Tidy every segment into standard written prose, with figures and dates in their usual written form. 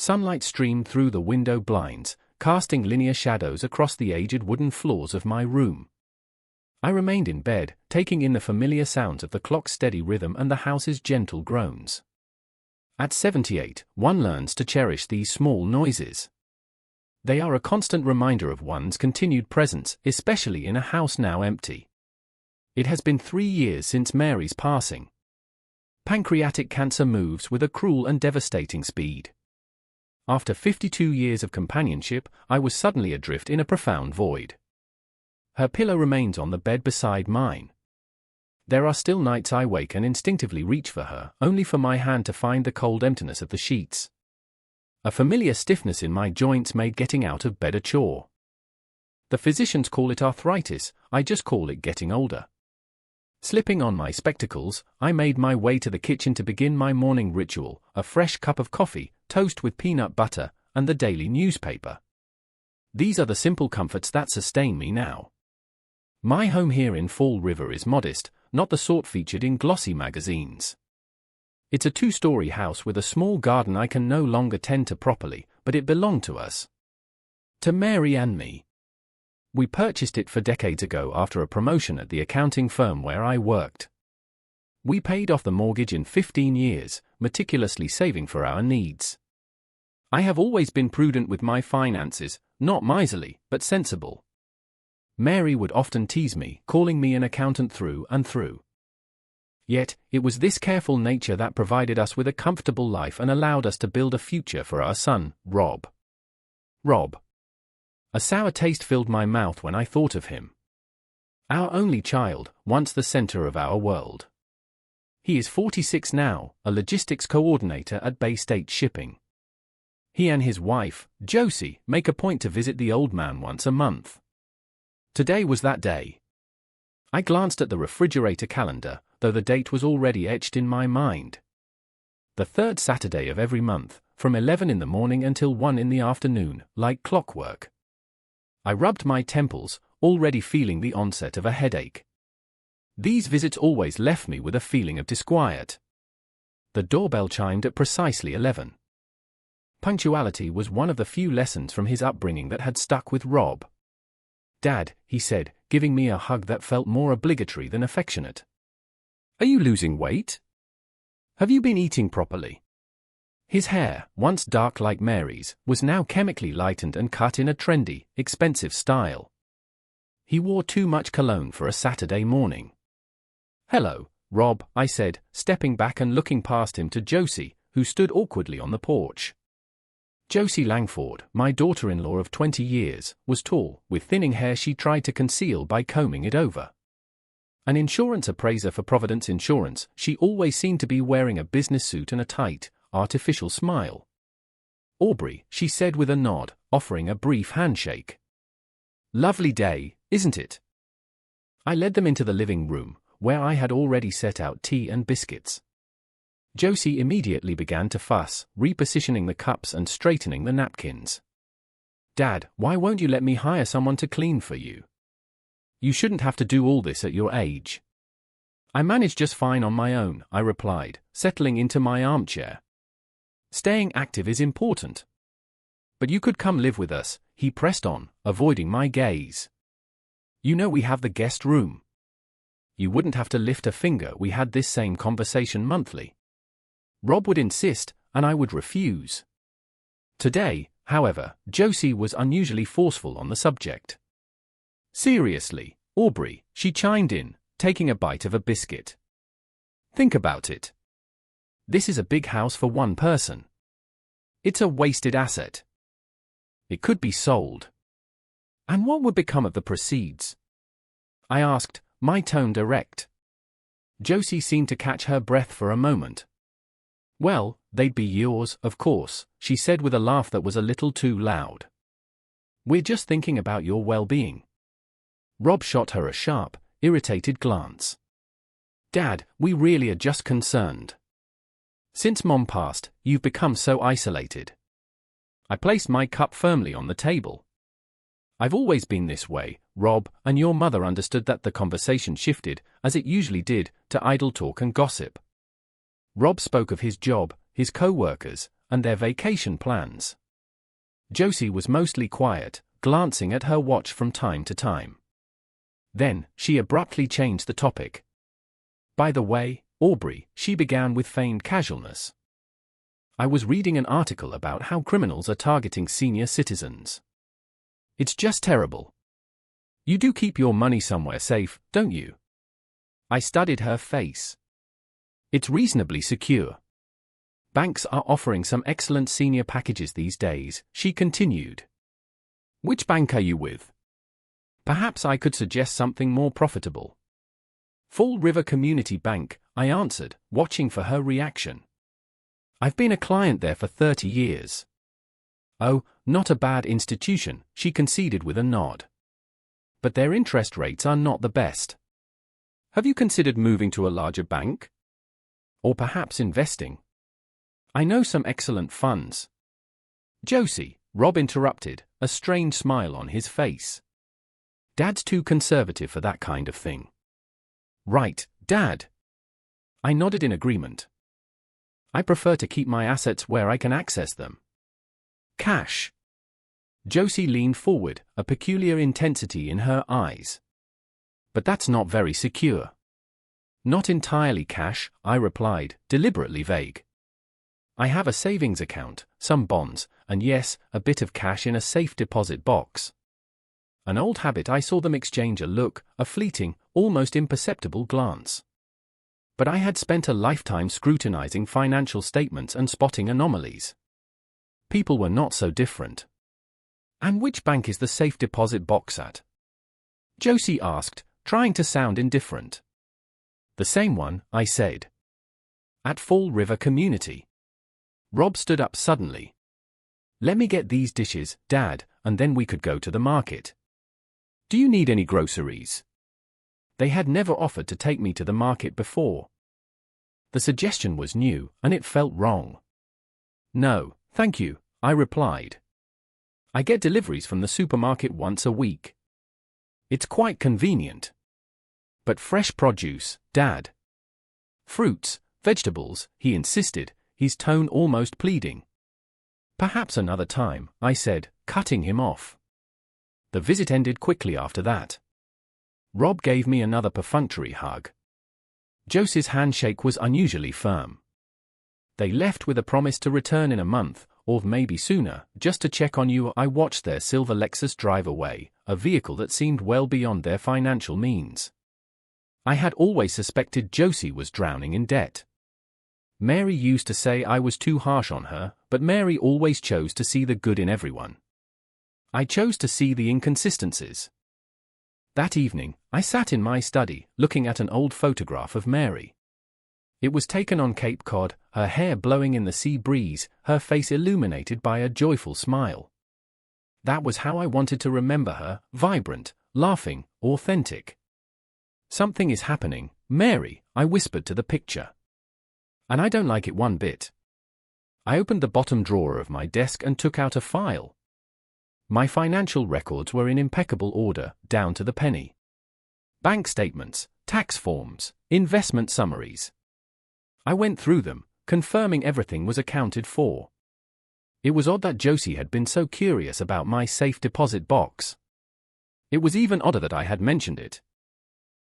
Sunlight streamed through the window blinds, casting linear shadows across the aged wooden floors of my room. I remained in bed, taking in the familiar sounds of the clock's steady rhythm and the house's gentle groans. At 78, one learns to cherish these small noises. They are a constant reminder of one's continued presence, especially in a house now empty. It has been 3 years since Mary's passing. Pancreatic cancer moves with a cruel and devastating speed. After 52 years of companionship, I was suddenly adrift in a profound void. Her pillow remains on the bed beside mine. There are still nights I wake and instinctively reach for her, only for my hand to find the cold emptiness of the sheets. A familiar stiffness in my joints made getting out of bed a chore. The physicians call it arthritis, I just call it getting older. Slipping on my spectacles, I made my way to the kitchen to begin my morning ritual, a fresh cup of coffee, toast with peanut butter, and the daily newspaper. These are the simple comforts that sustain me now. My home here in Fall River is modest, not the sort featured in glossy magazines. It's a 2-story house with a small garden I can no longer tend to properly, but it belonged to us. To Mary and me. We purchased it 4 decades ago after a promotion at the accounting firm where I worked. We paid off the mortgage in 15 years, meticulously saving for our needs. I have always been prudent with my finances, not miserly, but sensible. Mary would often tease me, calling me an accountant through and through. Yet, it was this careful nature that provided us with a comfortable life and allowed us to build a future for our son, Rob. Rob. A sour taste filled my mouth when I thought of him. Our only child, once the center of our world. He is 46 now, a logistics coordinator at Bay State Shipping. He and his wife, Josie, make a point to visit the old man once a month. Today was that day. I glanced at the refrigerator calendar, though the date was already etched in my mind. The 3rd Saturday of every month, from 11 in the morning until 1 in the afternoon, like clockwork. I rubbed my temples, already feeling the onset of a headache. These visits always left me with a feeling of disquiet. The doorbell chimed at precisely 11. Punctuality was one of the few lessons from his upbringing that had stuck with Rob. "Dad," he said, giving me a hug that felt more obligatory than affectionate. "Are you losing weight? Have you been eating properly?" His hair, once dark like Mary's, was now chemically lightened and cut in a trendy, expensive style. He wore too much cologne for a Saturday morning. "Hello, Rob," I said, stepping back and looking past him to Josie, who stood awkwardly on the porch. Josie Langford, my daughter-in-law of 20 years, was tall, with thinning hair she tried to conceal by combing it over. An insurance appraiser for Providence Insurance, she always seemed to be wearing a business suit and a tight, artificial smile. "Aubrey," she said with a nod, offering a brief handshake. "Lovely day, isn't it?" I led them into the living room, where I had already set out tea and biscuits. Josie immediately began to fuss, repositioning the cups and straightening the napkins. "Dad, why won't you let me hire someone to clean for you? You shouldn't have to do all this at your age." "I manage just fine on my own," I replied, settling into my armchair. "Staying active is important." "But you could come live with us," he pressed on, avoiding my gaze. "You know we have the guest room. You wouldn't have to lift a finger. We had this same conversation monthly. Rob would insist, and I would refuse." Today, however, Josie was unusually forceful on the subject. "Seriously, Aubrey," she chimed in, taking a bite of a biscuit. "Think about it. This is a big house for one person. It's a wasted asset. It could be sold. And what would become of the proceeds?" I asked, my tone direct. Josie seemed to catch her breath for a moment. "Well, they'd be yours, of course," she said with a laugh that was a little too loud. "We're just thinking about your well-being." Rob shot her a sharp, irritated glance. "Dad, we really are just concerned. Since Mom passed, you've become so isolated." I placed my cup firmly on the table. "I've always been this way, Rob, and your mother understood that." The conversation shifted, as it usually did, to idle talk and gossip. Rob spoke of his job, his co-workers, and their vacation plans. Josie was mostly quiet, glancing at her watch from time to time. Then, she abruptly changed the topic. "By the way, Aubrey," she began with feigned casualness. "I was reading an article about how criminals are targeting senior citizens. It's just terrible. You do keep your money somewhere safe, don't you?" I studied her face. "It's reasonably secure. Banks are offering some excellent senior packages these days," she continued. "Which bank are you with? Perhaps I could suggest something more profitable." "Fall River Community Bank," I answered, watching for her reaction. "I've been a client there for 30 years. "Oh, not a bad institution," she conceded with a nod. "But their interest rates are not the best. Have you considered moving to a larger bank? Or perhaps investing? I know some excellent funds." "Josie," Rob interrupted, a strange smile on his face. "Dad's too conservative for that kind of thing." "Right, Dad." I nodded in agreement. "I prefer to keep my assets where I can access them." "Cash." Josie leaned forward, a peculiar intensity in her eyes. "But that's not very secure." "Not entirely cash," I replied, deliberately vague. "I have a savings account, some bonds, and yes, a bit of cash in a safe deposit box." An old habit, I saw them exchange a look, a fleeting, almost imperceptible glance. But I had spent a lifetime scrutinizing financial statements and spotting anomalies. People were not so different. "And which bank is the safe deposit box at?" Josie asked, trying to sound indifferent. "The same one," I said. "At Fall River Community." Rob stood up suddenly. "Let me get these dishes, Dad, and then we could go to the market. Do you need any groceries?" They had never offered to take me to the market before. The suggestion was new, and it felt wrong. "No, thank you," I replied. "I get deliveries from the supermarket once a week. It's quite convenient." "But fresh produce, Dad." "Fruits, vegetables," he insisted, his tone almost pleading. "Perhaps another time," I said, cutting him off. The visit ended quickly after that. Rob gave me another perfunctory hug. Josie's handshake was unusually firm. They left with a promise to return in a month, or maybe sooner, just to check on you. I watched their silver Lexus drive away, a vehicle that seemed well beyond their financial means. I had always suspected Josie was drowning in debt. Mary used to say I was too harsh on her, but Mary always chose to see the good in everyone. I chose to see the inconsistencies. That evening, I sat in my study, looking at an old photograph of Mary. It was taken on Cape Cod, her hair blowing in the sea breeze, her face illuminated by a joyful smile. That was how I wanted to remember her, vibrant, laughing, authentic. "Something is happening, Mary," I whispered to the picture. "And I don't like it one bit." I opened the bottom drawer of my desk and took out a file. My financial records were in impeccable order, down to the penny. Bank statements, tax forms, investment summaries. I went through them, confirming everything was accounted for. It was odd that Josie had been so curious about my safe deposit box. It was even odder that I had mentioned it.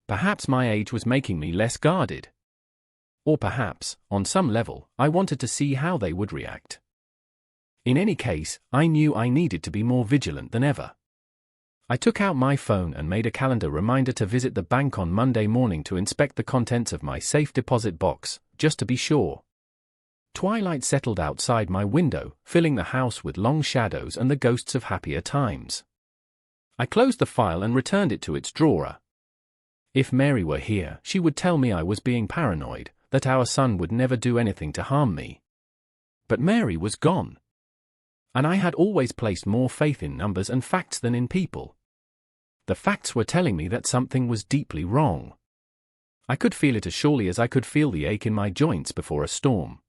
Perhaps my age was making me less guarded. Or perhaps, on some level, I wanted to see how they would react. In any case, I knew I needed to be more vigilant than ever. I took out my phone and made a calendar reminder to visit the bank on Monday morning to inspect the contents of my safe deposit box, just to be sure. Twilight settled outside my window, filling the house with long shadows and the ghosts of happier times. I closed the file and returned it to its drawer. If Mary were here, she would tell me I was being paranoid, that our son would never do anything to harm me. But Mary was gone. And I had always placed more faith in numbers and facts than in people. The facts were telling me that something was deeply wrong. I could feel it as surely as I could feel the ache in my joints before a storm.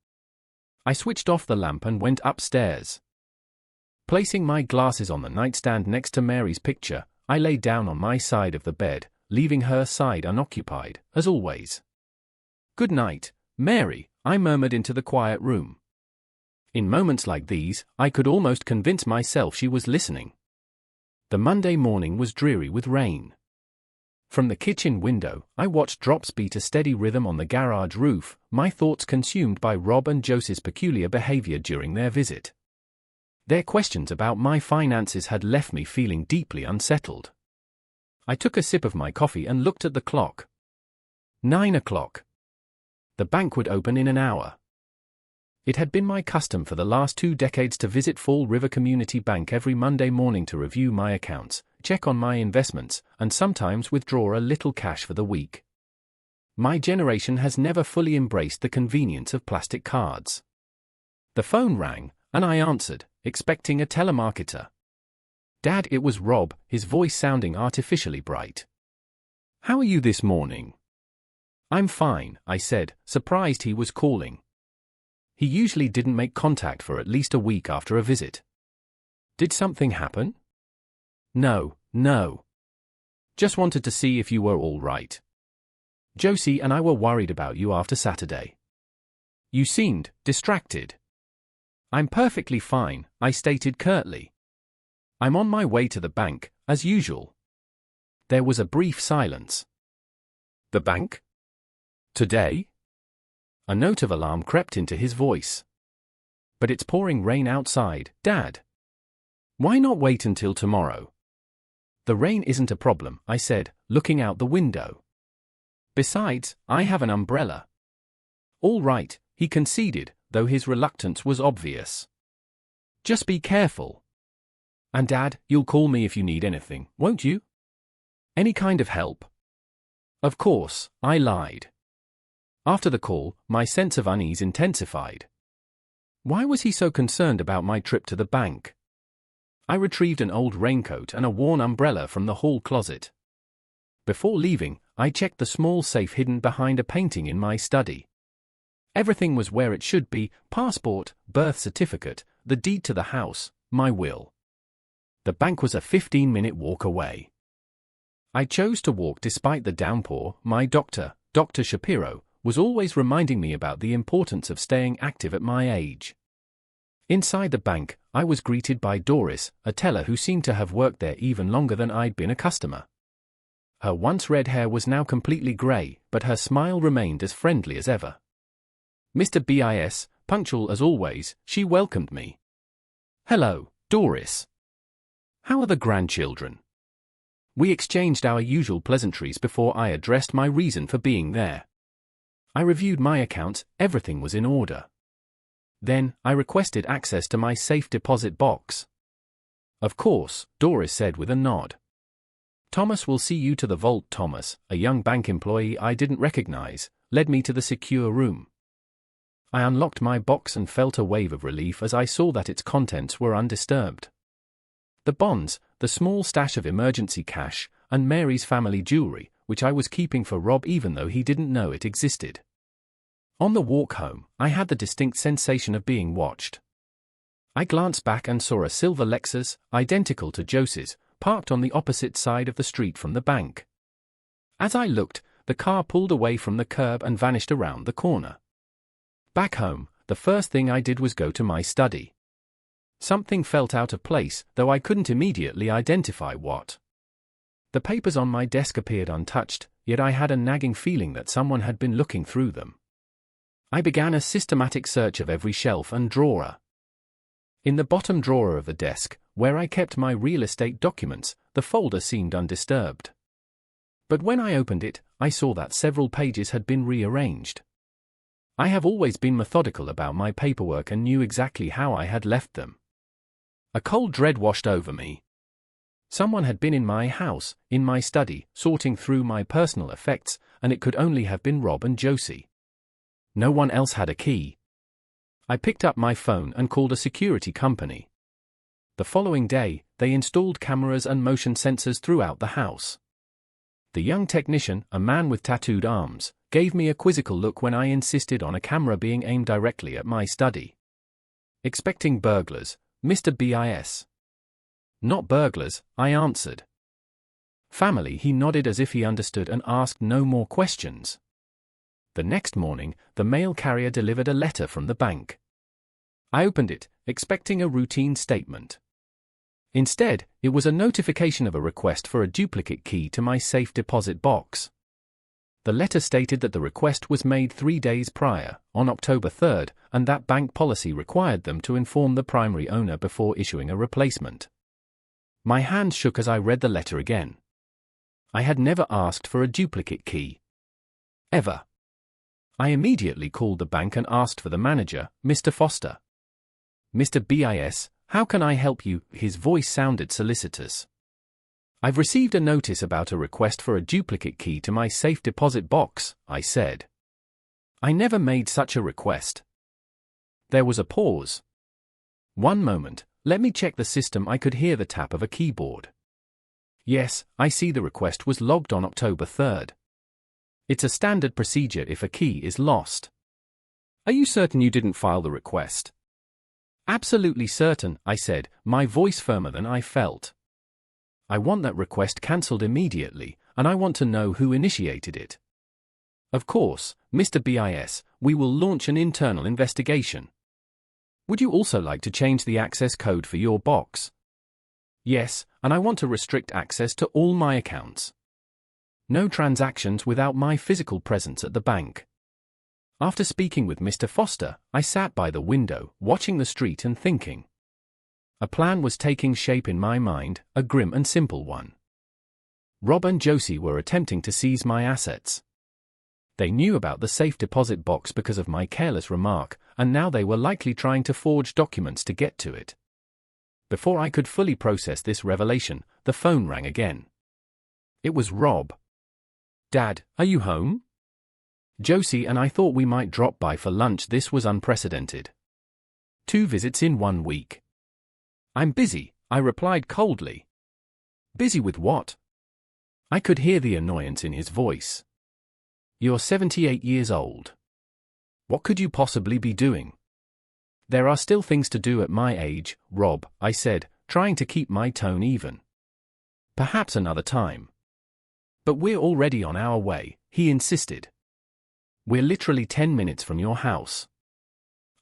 I switched off the lamp and went upstairs. Placing my glasses on the nightstand next to Mary's picture, I lay down on my side of the bed, leaving her side unoccupied, as always. "Good night, Mary," I murmured into the quiet room. In moments like these, I could almost convince myself she was listening. The Monday morning was dreary with rain. From the kitchen window, I watched drops beat a steady rhythm on the garage roof, my thoughts consumed by Rob and Josie's peculiar behavior during their visit. Their questions about my finances had left me feeling deeply unsettled. I took a sip of my coffee and looked at the clock. 9 o'clock. The bank would open in an hour. It had been my custom for the last 2 decades to visit Fall River Community Bank every Monday morning to review my accounts, check on my investments, and sometimes withdraw a little cash for the week. My generation has never fully embraced the convenience of plastic cards. The phone rang, and I answered, expecting a telemarketer. "Dad," it was Rob, his voice sounding artificially bright. "How are you this morning?" "I'm fine," I said, surprised he was calling. He usually didn't make contact for at least a week after a visit. "Did something happen?" No. Just wanted to see if you were all right. Josie and I were worried about you after Saturday. You seemed distracted." "I'm perfectly fine," I stated curtly. "I'm on my way to the bank, as usual." There was a brief silence. "The bank? Today?" A note of alarm crept into his voice. "But it's pouring rain outside, Dad. Why not wait until tomorrow?" "The rain isn't a problem," I said, looking out the window. "Besides, I have an umbrella." "All right," he conceded, though his reluctance was obvious. "Just be careful. And Dad, you'll call me if you need anything, won't you? Any kind of help?" Of course, I lied. After the call, my sense of unease intensified. Why was he so concerned about my trip to the bank? I retrieved an old raincoat and a worn umbrella from the hall closet. Before leaving, I checked the small safe hidden behind a painting in my study. Everything was where it should be: passport, birth certificate, the deed to the house, my will. The bank was a 15-minute walk away. I chose to walk despite the downpour. My doctor, Dr. Shapiro, was always reminding me about the importance of staying active at my age. Inside the bank, I was greeted by Doris, a teller who seemed to have worked there even longer than I'd been a customer. Her once red hair was now completely grey, but her smile remained as friendly as ever. Mr. BIS, punctual as always, she welcomed me. "Hello, Doris. How are the grandchildren?" We exchanged our usual pleasantries before I addressed my reason for being there. I reviewed my accounts, everything was in order. Then, I requested access to my safe deposit box. "Of course," Doris said with a nod. "Thomas will see you to the vault." Thomas, a young bank employee I didn't recognize, led me to the secure room. I unlocked my box and felt a wave of relief as I saw that its contents were undisturbed. The bonds, the small stash of emergency cash, and Mary's family jewelry, which I was keeping for Rob even though he didn't know it existed. On the walk home, I had the distinct sensation of being watched. I glanced back and saw a silver Lexus, identical to Josie's, parked on the opposite side of the street from the bank. As I looked, the car pulled away from the curb and vanished around the corner. Back home, the first thing I did was go to my study. Something felt out of place, though I couldn't immediately identify what. The papers on my desk appeared untouched, yet I had a nagging feeling that someone had been looking through them. I began a systematic search of every shelf and drawer. In the bottom drawer of the desk, where I kept my real estate documents, the folder seemed undisturbed. But when I opened it, I saw that several pages had been rearranged. I have always been methodical about my paperwork and knew exactly how I had left them. A cold dread washed over me. Someone had been in my house, in my study, sorting through my personal effects, and it could only have been Rob and Josie. No one else had a key. I picked up my phone and called a security company. The following day, they installed cameras and motion sensors throughout the house. The young technician, a man with tattooed arms, gave me a quizzical look when I insisted on a camera being aimed directly at my study. "Expecting burglars, Mr. BIS?" "Not burglars," I answered. "Family," he nodded as if he understood and asked no more questions. The next morning, the mail carrier delivered a letter from the bank. I opened it, expecting a routine statement. Instead, it was a notification of a request for a duplicate key to my safe deposit box. The letter stated that the request was made 3 days prior, on October 3rd, and that bank policy required them to inform the primary owner before issuing a replacement. My hand shook as I read the letter again. I had never asked for a duplicate key. Ever. I immediately called the bank and asked for the manager, Mr. Foster. Mr. BIS, how can I help you? His voice sounded solicitous. I've received a notice about a request for a duplicate key to my safe deposit box, I said. I never made such a request. There was a pause. One moment, let me check the system. I could hear the tap of a keyboard. Yes, I see the request was logged on October 3rd. It's a standard procedure if a key is lost. Are you certain you didn't file the request? Absolutely certain, I said, my voice firmer than I felt. I want that request cancelled immediately, and I want to know who initiated it. Of course, Mr. BIS, we will launch an internal investigation. Would you also like to change the access code for your box? Yes, and I want to restrict access to all my accounts. No transactions without my physical presence at the bank. After speaking with Mr. Foster, I sat by the window, watching the street and thinking. A plan was taking shape in my mind, a grim and simple one. Rob and Josie were attempting to seize my assets. They knew about the safe deposit box because of my careless remark, and now they were likely trying to forge documents to get to it. Before I could fully process this revelation, the phone rang again. It was Rob. Dad, are you home? Josie and I thought we might drop by for lunch. This was unprecedented. 2 visits in 1 week. I'm busy, I replied coldly. Busy with what? I could hear the annoyance in his voice. You're 78 years old. What could you possibly be doing? There are still things to do at my age, Rob, I said, trying to keep my tone even. Perhaps another time. But we're already on our way, he insisted. We're literally 10 minutes from your house.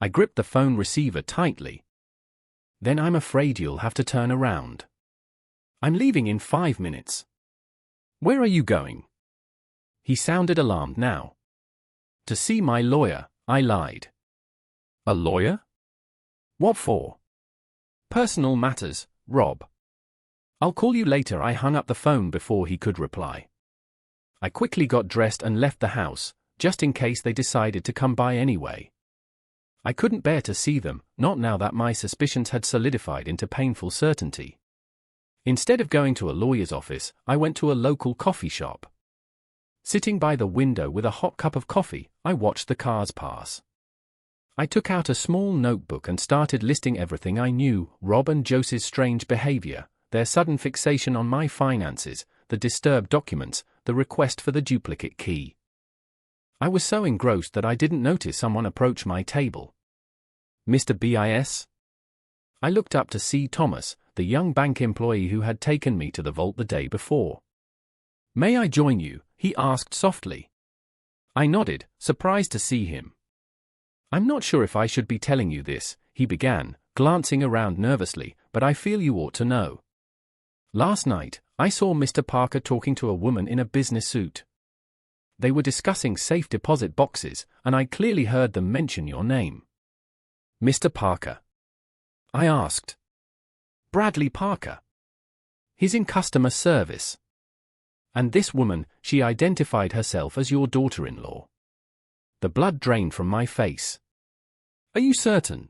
I gripped the phone receiver tightly. Then I'm afraid you'll have to turn around. I'm leaving in 5 minutes. Where are you going? He sounded alarmed now. To see my lawyer, I lied. A lawyer? What for? Personal matters, Rob. I'll call you later. I hung up the phone before he could reply. I quickly got dressed and left the house, just in case they decided to come by anyway. I couldn't bear to see them, not now that my suspicions had solidified into painful certainty. Instead of going to a lawyer's office, I went to a local coffee shop. Sitting by the window with a hot cup of coffee, I watched the cars pass. I took out a small notebook and started listing everything I knew: Rob and Josie's strange behavior, their sudden fixation on my finances, the disturbed documents, the request for the duplicate key. I was so engrossed that I didn't notice someone approach my table. Mr. BIS? I looked up to see Thomas, the young bank employee who had taken me to the vault the day before. May I join you? He asked softly. I nodded, surprised to see him. I'm not sure if I should be telling you this, he began, glancing around nervously, but I feel you ought to know. Last night, I saw Mr. Parker talking to a woman in a business suit. They were discussing safe deposit boxes, and I clearly heard them mention your name. Mr. Parker? I asked. Bradley Parker. He's in customer service. And this woman, she identified herself as your daughter-in-law. The blood drained from my face. Are you certain?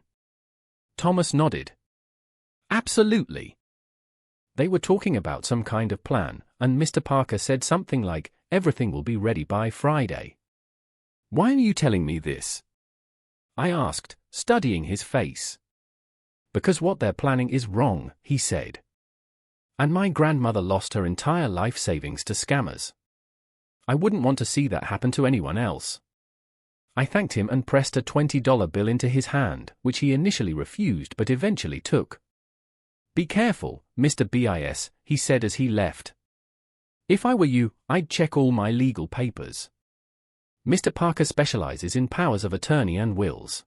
Thomas nodded. Absolutely. They were talking about some kind of plan, and Mr. Parker said something like, everything will be ready by Friday. Why are you telling me this? I asked, studying his face. Because what they're planning is wrong, he said. And my grandmother lost her entire life savings to scammers. I wouldn't want to see that happen to anyone else. I thanked him and pressed a $20 bill into his hand, which he initially refused but eventually took. Be careful, Mr. BIS, he said as he left. If I were you, I'd check all my legal papers. Mr. Parker specializes in powers of attorney and wills.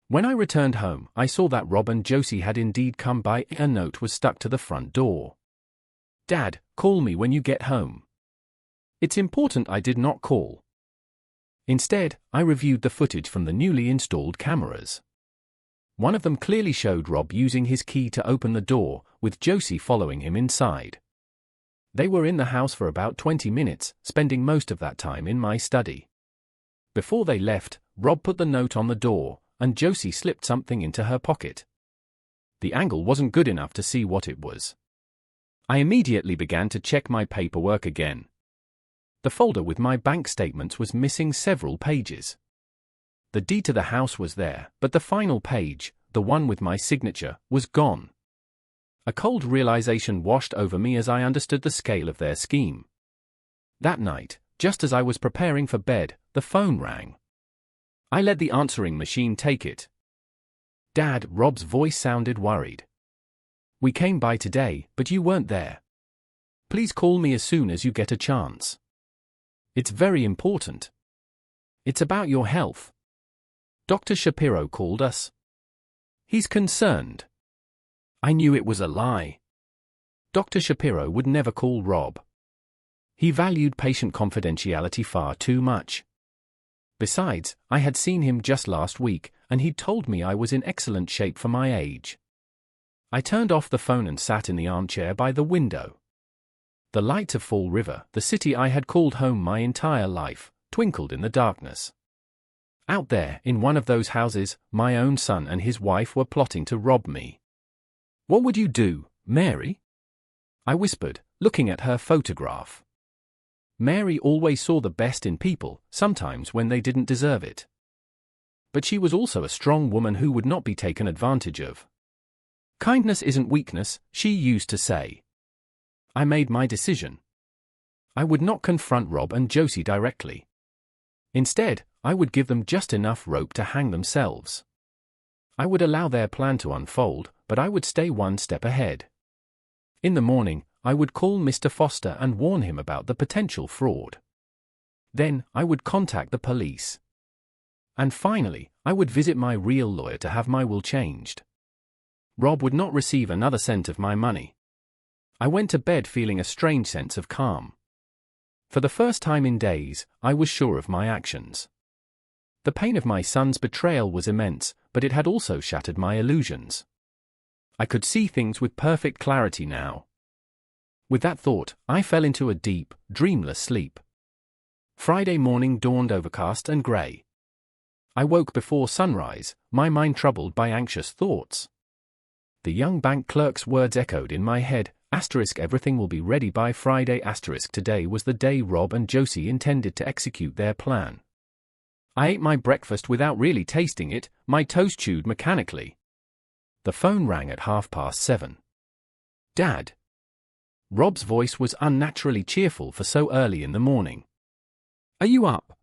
When I returned home, I saw that Rob and Josie had indeed come by. A note was stuck to the front door. "Dad, call me when you get home." It's important I did not call. Instead, I reviewed the footage from the newly installed cameras. One of them clearly showed Rob using his key to open the door, with Josie following him inside. They were in the house for about 20 minutes, spending most of that time in my study. Before they left, Rob put the note on the door, and Josie slipped something into her pocket. The angle wasn't good enough to see what it was. I immediately began to check my paperwork again. The folder with my bank statements was missing several pages. The deed to the house was there, but the final page, the one with my signature, was gone. A cold realization washed over me as I understood the scale of their scheme. That night, just as I was preparing for bed, the phone rang. I let the answering machine take it. "Dad," Rob's voice sounded worried. "We came by today, but you weren't there. Please call me as soon as you get a chance. It's very important. It's about your health. Dr. Shapiro called us. He's concerned." I knew it was a lie. Dr. Shapiro would never call Rob. He valued patient confidentiality far too much. Besides, I had seen him just last week, and he'd told me I was in excellent shape for my age. I turned off the phone and sat in the armchair by the window. The lights of Fall River, the city I had called home my entire life, twinkled in the darkness. Out there, in one of those houses, my own son and his wife were plotting to rob me. "What would you do, Mary?" I whispered, looking at her photograph. Mary always saw the best in people, sometimes when they didn't deserve it. But she was also a strong woman who would not be taken advantage of. "Kindness isn't weakness," she used to say. I made my decision. I would not confront Rob and Josie directly. Instead, I would give them just enough rope to hang themselves. I would allow their plan to unfold, but I would stay one step ahead. In the morning, I would call Mr. Foster and warn him about the potential fraud. Then, I would contact the police. And finally, I would visit my real lawyer to have my will changed. Rob would not receive another cent of my money. I went to bed feeling a strange sense of calm. For the first time in days, I was sure of my actions. The pain of my son's betrayal was immense, but it had also shattered my illusions. I could see things with perfect clarity now. With that thought, I fell into a deep, dreamless sleep. Friday morning dawned overcast and grey. I woke before sunrise, my mind troubled by anxious thoughts. The young bank clerk's words echoed in my head, "Everything will be ready by Friday." Today was the day Rob and Josie intended to execute their plan. I ate my breakfast without really tasting it, my toast chewed mechanically. The phone rang at 7:30. "Dad." Rob's voice was unnaturally cheerful for so early in the morning. "Are you up?"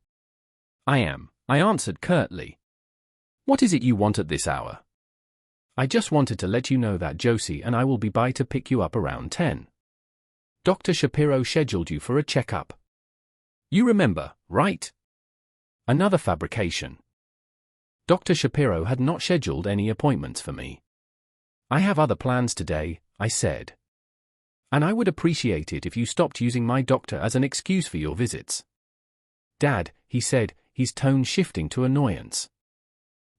"I am," I answered curtly. "What is it you want at this hour?" "I just wanted to let you know that Josie and I will be by to pick you up around 10. Dr. Shapiro scheduled you for a checkup. You remember, right?" Another fabrication. Dr. Shapiro had not scheduled any appointments for me. "I have other plans today," I said. "And I would appreciate it if you stopped using my doctor as an excuse for your visits." "Dad," he said, his tone shifting to annoyance.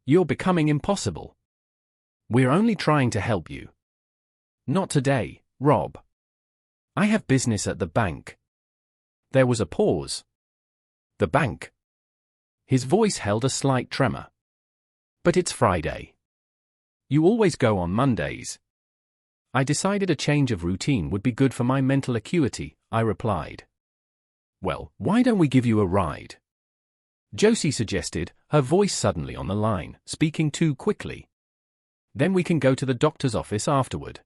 "You're becoming impossible. We're only trying to help you." "Not today, Rob. I have business at the bank." There was a pause. "The bank?" His voice held a slight tremor. "But it's Friday. You always go on Mondays." I decided a change of routine would be good for my mental acuity, I replied. "Well, why don't we give you a ride?" Josie suggested, her voice suddenly on the line, speaking too quickly. "Then we can go to the doctor's office afterward."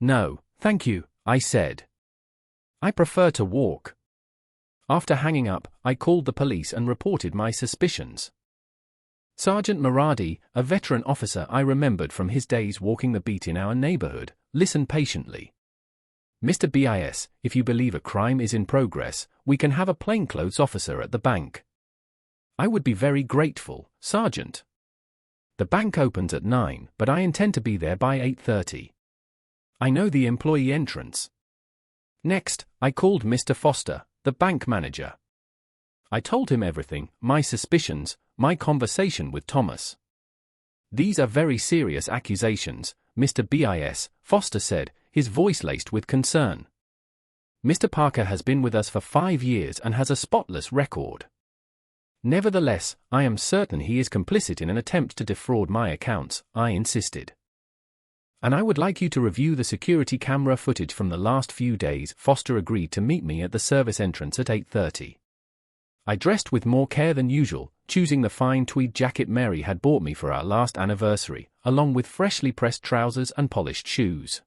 "No, thank you," I said. "I prefer to walk." After hanging up, I called the police and reported my suspicions. Sergeant Maradi, a veteran officer I remembered from his days walking the beat in our neighborhood, listened patiently. "Mr. BIS, if you believe a crime is in progress, we can have a plainclothes officer at the bank." "I would be very grateful, Sergeant." The bank opens at 9, but I intend to be there by 8:30. I know the employee entrance. Next, I called Mr. Foster, the bank manager. I told him everything, my suspicions, my conversation with Thomas. These are very serious accusations, Mr. BIS, Foster said, his voice laced with concern. Mr. Parker has been with us for 5 years and has a spotless record. Nevertheless, I am certain he is complicit in an attempt to defraud my accounts, I insisted. And I would like you to review the security camera footage from the last few days. Foster agreed to meet me at the service entrance at 8:30. I dressed with more care than usual, choosing the fine tweed jacket Mary had bought me for our last anniversary, along with freshly pressed trousers and polished shoes.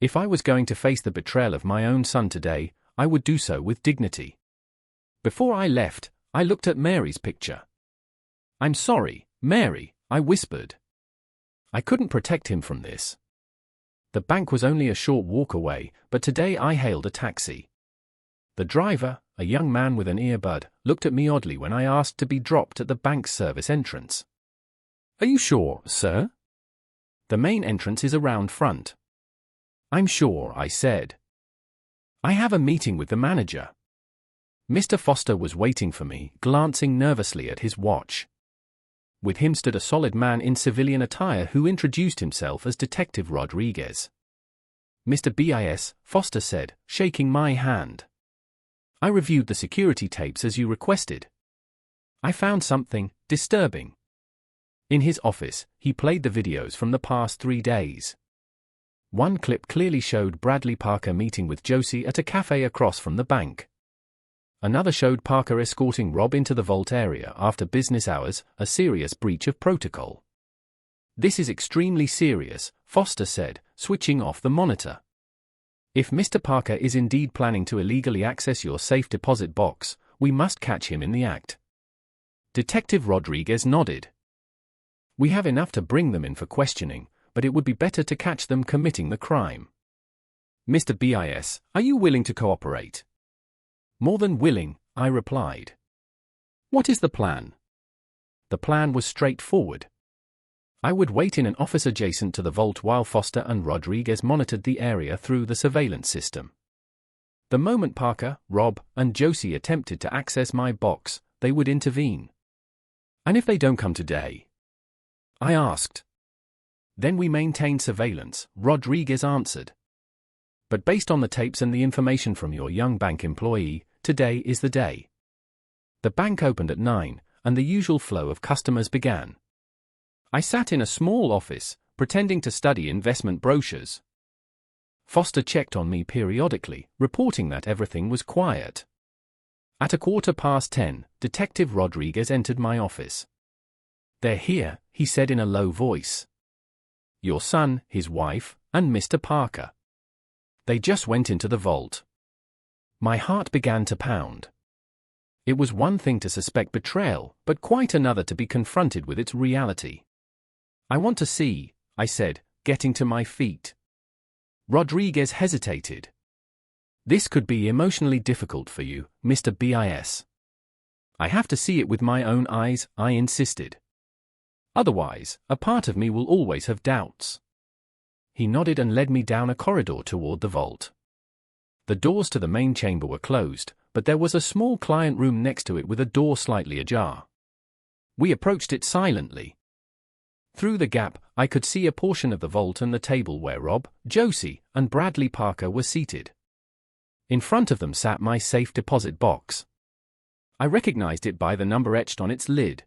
If I was going to face the betrayal of my own son today, I would do so with dignity. Before I left, I looked at Mary's picture. "I'm sorry, Mary," I whispered. I couldn't protect him from this. The bank was only a short walk away, but today I hailed a taxi. The driver, a young man with an earbud, looked at me oddly when I asked to be dropped at the bank's service entrance. "Are you sure, sir? The main entrance is around front." "I'm sure," I said. "I have a meeting with the manager." Mr. Foster was waiting for me, glancing nervously at his watch. With him stood a solid man in civilian attire who introduced himself as Detective Rodriguez. "Mr. BIS, Foster said, shaking my hand. "I reviewed the security tapes as you requested. I found something disturbing. In his office, he played the videos from the past 3 days. One clip clearly showed Bradley Parker meeting with Josie at a cafe across from the bank. Another showed Parker escorting Rob into the vault area after business hours, a serious breach of protocol. This is extremely serious, Foster said, switching off the monitor. If Mr. Parker is indeed planning to illegally access your safe deposit box, we must catch him in the act." Detective Rodriguez nodded. "We have enough to bring them in for questioning, but it would be better to catch them committing the crime. Mr. BIS, are you willing to cooperate?" "More than willing," I replied. "What is the plan?" The plan was straightforward. I would wait in an office adjacent to the vault while Foster and Rodriguez monitored the area through the surveillance system. The moment Parker, Rob, and Josie attempted to access my box, they would intervene. "And if they don't come today?" I asked. "Then we maintain surveillance," Rodriguez answered. "But based on the tapes and the information from your young bank employee, today is the day." The bank opened at 9, and the usual flow of customers began. I sat in a small office, pretending to study investment brochures. Foster checked on me periodically, reporting that everything was quiet. At 10:15, Detective Rodriguez entered my office. "They're here," he said in a low voice. "Your son, his wife, and Mr. Parker. They just went into the vault." My heart began to pound. It was one thing to suspect betrayal, but quite another to be confronted with its reality. "I want to see," I said, getting to my feet. Rodriguez hesitated. "This could be emotionally difficult for you, Mr. BIS. I have to see it with my own eyes," I insisted. "Otherwise, a part of me will always have doubts." He nodded and led me down a corridor toward the vault. The doors to the main chamber were closed, but there was a small client room next to it with a door slightly ajar. We approached it silently. Through the gap, I could see a portion of the vault and the table where Rob, Josie, and Bradley Parker were seated. In front of them sat my safe deposit box. I recognized it by the number etched on its lid.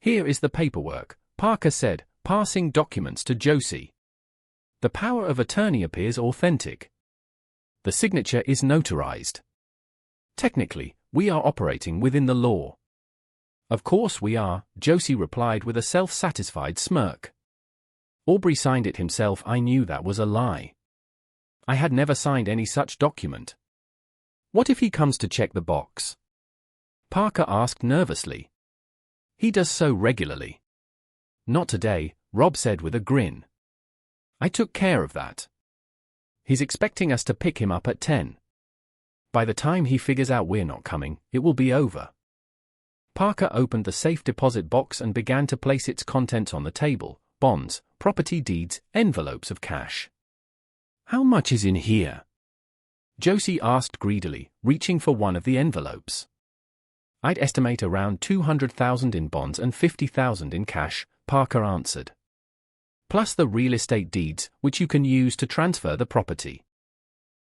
"Here is the paperwork," Parker said, passing documents to Josie. "The power of attorney appears authentic. The signature is notarized. Technically, we are operating within the law." "Of course we are," Josie replied with a self-satisfied smirk. "Aubrey signed it himself." I knew that was a lie. I had never signed any such document. "What if he comes to check the box?" Parker asked nervously. "He does so regularly." "Not today," Rob said with a grin. "I took care of that. He's expecting us to pick him up at 10. By the time he figures out we're not coming, it will be over." Parker opened the safe deposit box and began to place its contents on the table: bonds, property deeds, envelopes of cash. "How much is in here?" Josie asked greedily, reaching for one of the envelopes. "I'd estimate around $200,000 in bonds and $50,000 in cash," Parker answered. "Plus the real estate deeds, which you can use to transfer the property."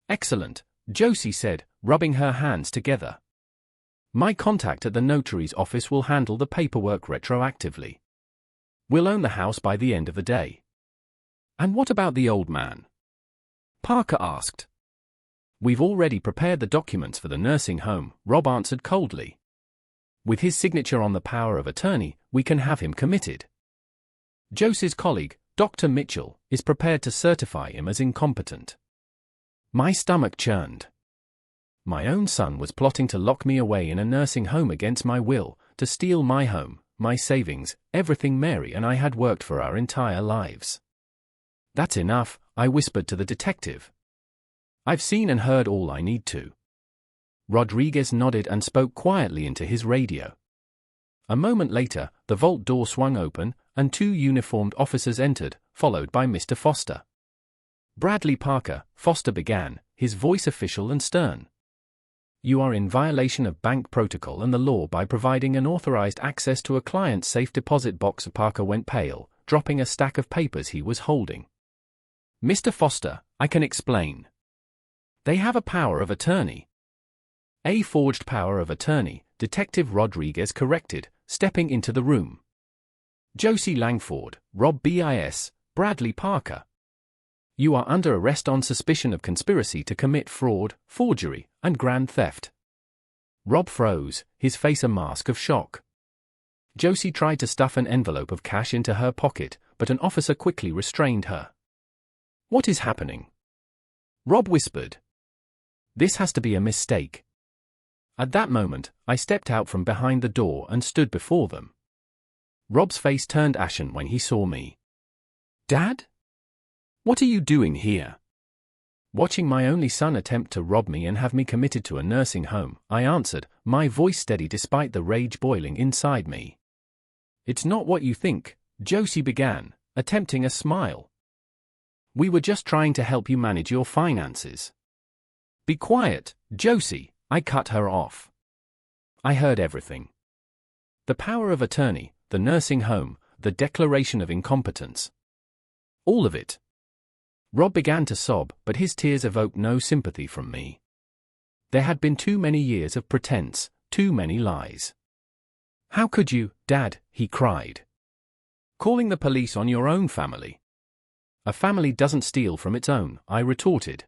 "Excellent," Josie said, rubbing her hands together. "My contact at the notary's office will handle the paperwork retroactively. We'll own the house by the end of the day." "And what about the old man?" Parker asked. "We've already prepared the documents for the nursing home," Rob answered coldly. "With his signature on the power of attorney, we can have him committed. Josie's colleague, Dr. Mitchell, is prepared to certify him as incompetent." My stomach churned. My own son was plotting to lock me away in a nursing home against my will, to steal my home, my savings, everything Mary and I had worked for our entire lives. "That's enough," I whispered to the detective. "I've seen and heard all I need to." Rodriguez nodded and spoke quietly into his radio. A moment later, the vault door swung open, and two uniformed officers entered, followed by Mr. Foster. "Bradley Parker," Foster began, his voice official and stern. "You are in violation of bank protocol and the law by providing unauthorized access to a client's safe deposit box." Parker went pale, dropping a stack of papers he was holding. "Mr. Foster, I can explain. They have a power of attorney." "A forged power of attorney," Detective Rodriguez corrected, stepping into the room. "Josie Langford, Rob BIS, Bradley Parker. You are under arrest on suspicion of conspiracy to commit fraud, forgery, and grand theft." Rob froze, his face a mask of shock. Josie tried to stuff an envelope of cash into her pocket, but an officer quickly restrained her. "What is happening?" Rob whispered. "This has to be a mistake." At that moment, I stepped out from behind the door and stood before them. Rob's face turned ashen when he saw me. "Dad? What are you doing here?" "Watching my only son attempt to rob me and have me committed to a nursing home," I answered, my voice steady despite the rage boiling inside me. "It's not what you think," Josie began, attempting a smile. "We were just trying to help you manage your finances." "Be quiet, Josie," I cut her off. "I heard everything. The power of attorney, the nursing home, the declaration of incompetence. All of it." Rob began to sob, but his tears evoked no sympathy from me. There had been too many years of pretense, too many lies. "How could you, Dad?" he cried. "Calling the police on your own family." "A family doesn't steal from its own," I retorted.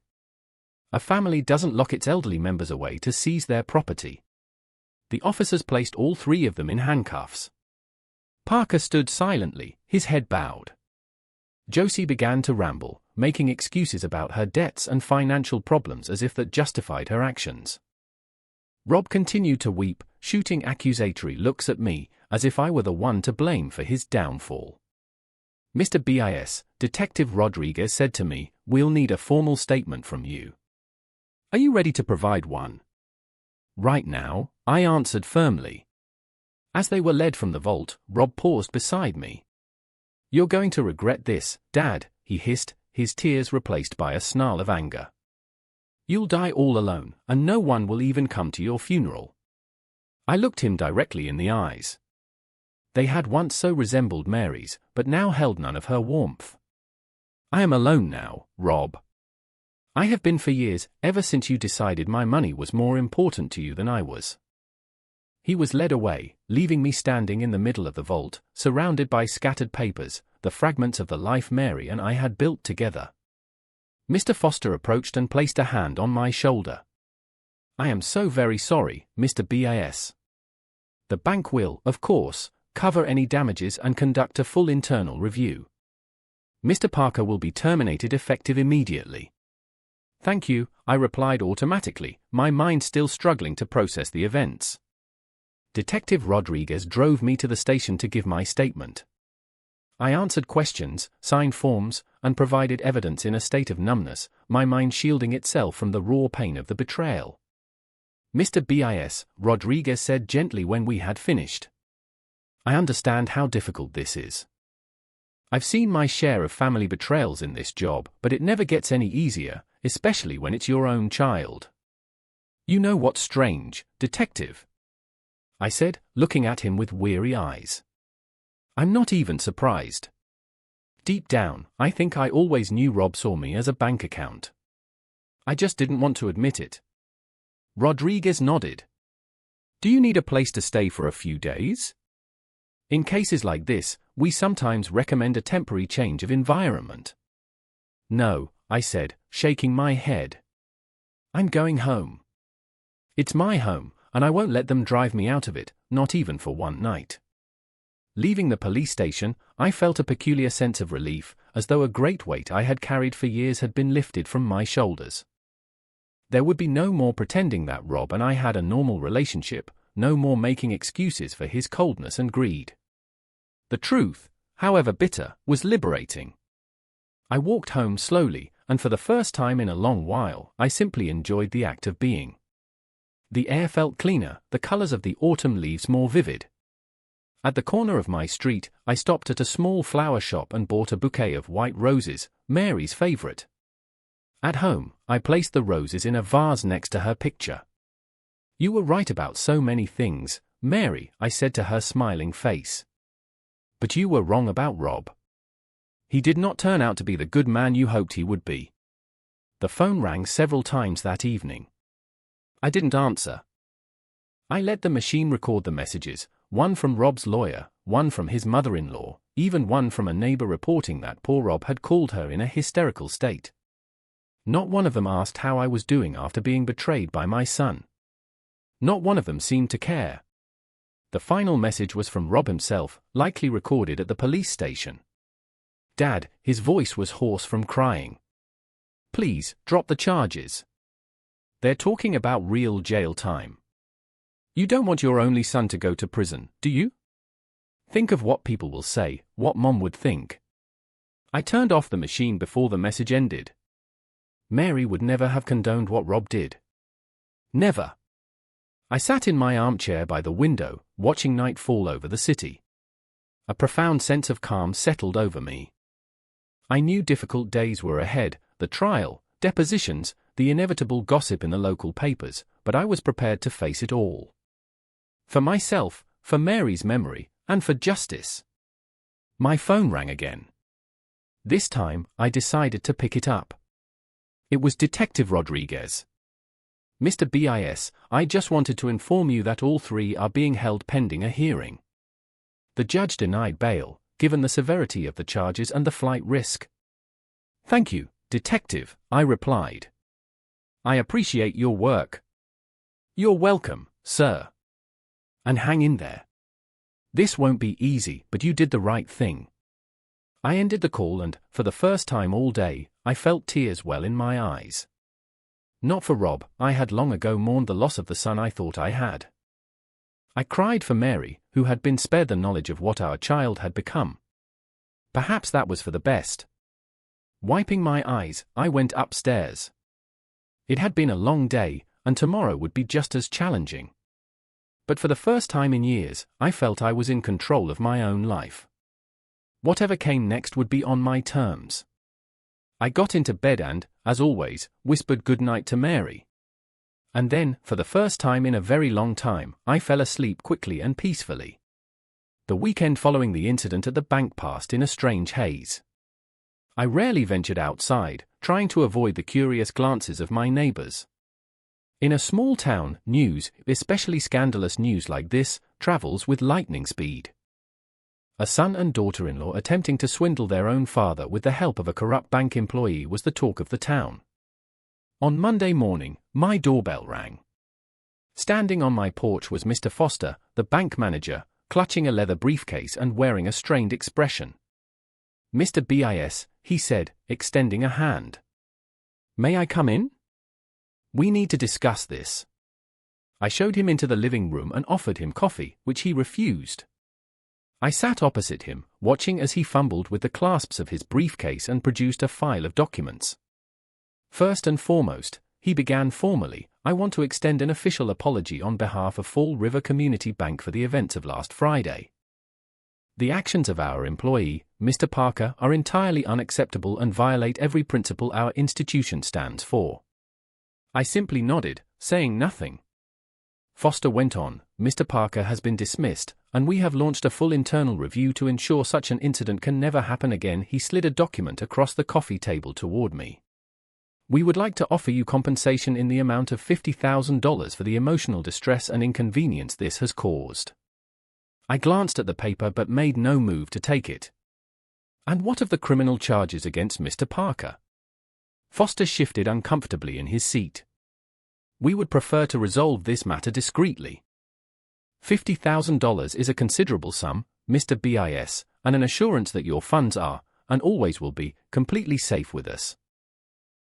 "A family doesn't lock its elderly members away to seize their property." The officers placed all three of them in handcuffs. Parker stood silently, his head bowed. Josie began to ramble, making excuses about her debts and financial problems as if that justified her actions. Rob continued to weep, shooting accusatory looks at me, as if I were the one to blame for his downfall. "Mr. BIS, Detective Rodriguez said to me, we'll need a formal statement from you. Are you ready to provide one?" "Right now," I answered firmly. As they were led from the vault, Rob paused beside me. "You're going to regret this, Dad," he hissed, his tears replaced by a snarl of anger. "You'll die all alone, and no one will even come to your funeral." I looked him directly in the eyes. They had once so resembled Mary's, but now held none of her warmth. "I am alone now, Rob. I have been for years, ever since you decided my money was more important to you than I was." He was led away, leaving me standing in the middle of the vault, surrounded by scattered papers, the fragments of the life Mary and I had built together. Mr. Foster approached and placed a hand on my shoulder. "I am so very sorry, Mr. BIS. The bank will, of course, cover any damages and conduct a full internal review. Mr. Parker will be terminated effective immediately." "Thank you," I replied automatically, my mind still struggling to process the events. Detective Rodriguez drove me to the station to give my statement. I answered questions, signed forms, and provided evidence in a state of numbness, my mind shielding itself from the raw pain of the betrayal. Mr. BIS, Rodriguez said gently when we had finished. I understand how difficult this is. I've seen my share of family betrayals in this job, but it never gets any easier, especially when it's your own child. You know what's strange, detective? I said, looking at him with weary eyes. I'm not even surprised. Deep down, I think I always knew Rob saw me as a bank account. I just didn't want to admit it. Rodriguez nodded. Do you need a place to stay for a few days? In cases like this, we sometimes recommend a temporary change of environment. No, I said, shaking my head. I'm going home. It's my home, and I won't let them drive me out of it, not even for one night. Leaving the police station, I felt a peculiar sense of relief, as though a great weight I had carried for years had been lifted from my shoulders. There would be no more pretending that Rob and I had a normal relationship, no more making excuses for his coldness and greed. The truth, however bitter, was liberating. I walked home slowly, and for the first time in a long while, I simply enjoyed the act of being. The air felt cleaner, the colors of the autumn leaves more vivid. At the corner of my street, I stopped at a small flower shop and bought a bouquet of white roses, Mary's favorite. At home, I placed the roses in a vase next to her picture. You were right about so many things, Mary, I said to her smiling face. But you were wrong about Rob. He did not turn out to be the good man you hoped he would be. The phone rang several times that evening. I didn't answer. I let the machine record the messages, one from Rob's lawyer, one from his mother-in-law, even one from a neighbor reporting that poor Rob had called her in a hysterical state. Not one of them asked how I was doing after being betrayed by my son. Not one of them seemed to care. The final message was from Rob himself, likely recorded at the police station. Dad, his voice was hoarse from crying. Please, drop the charges. They're talking about real jail time. You don't want your only son to go to prison, do you? Think of what people will say, what Mom would think. I turned off the machine before the message ended. Mary would never have condoned what Rob did. Never. I sat in my armchair by the window, watching night fall over the city. A profound sense of calm settled over me. I knew difficult days were ahead, the trial, depositions, the inevitable gossip in the local papers, but I was prepared to face it all. For myself, for Mary's memory, and for justice. My phone rang again. This time, I decided to pick it up. It was Detective Rodriguez. Mr. BIS, I just wanted to inform you that all three are being held pending a hearing. The judge denied bail, given the severity of the charges and the flight risk. Thank you, Detective, I replied. I appreciate your work. You're welcome, sir. And hang in there. This won't be easy, but you did the right thing. I ended the call and, for the first time all day, I felt tears well in my eyes. Not for Rob, I had long ago mourned the loss of the son I thought I had. I cried for Mary, who had been spared the knowledge of what our child had become. Perhaps that was for the best. Wiping my eyes, I went upstairs. It had been a long day, and tomorrow would be just as challenging. But for the first time in years, I felt I was in control of my own life. Whatever came next would be on my terms. I got into bed and, as always, whispered goodnight to Mary. And then, for the first time in a very long time, I fell asleep quickly and peacefully. The weekend following the incident at the bank passed in a strange haze. I rarely ventured outside, trying to avoid the curious glances of my neighbors. In a small town, news, especially scandalous news like this, travels with lightning speed. A son and daughter-in-law attempting to swindle their own father with the help of a corrupt bank employee was the talk of the town. On Monday morning, my doorbell rang. Standing on my porch was Mr. Foster, the bank manager, clutching a leather briefcase and wearing a strained expression. Mr. BIS, he said, extending a hand. May I come in? We need to discuss this. I showed him into the living room and offered him coffee, which he refused. I sat opposite him, watching as he fumbled with the clasps of his briefcase and produced a file of documents. First and foremost, he began formally, I want to extend an official apology on behalf of Fall River Community Bank for the events of last Friday. The actions of our employee, Mr. Parker, are entirely unacceptable and violate every principle our institution stands for." I simply nodded, saying nothing. Foster went on, "Mr. Parker has been dismissed, and we have launched a full internal review to ensure such an incident can never happen again." He slid a document across the coffee table toward me. "We would like to offer you compensation in the amount of $50,000 for the emotional distress and inconvenience this has caused." I glanced at the paper but made no move to take it. "And what of the criminal charges against Mr. Parker?" Foster shifted uncomfortably in his seat. "We would prefer to resolve this matter discreetly. $50,000 is a considerable sum, Mr. BIS, and an assurance that your funds are, and always will be, completely safe with us."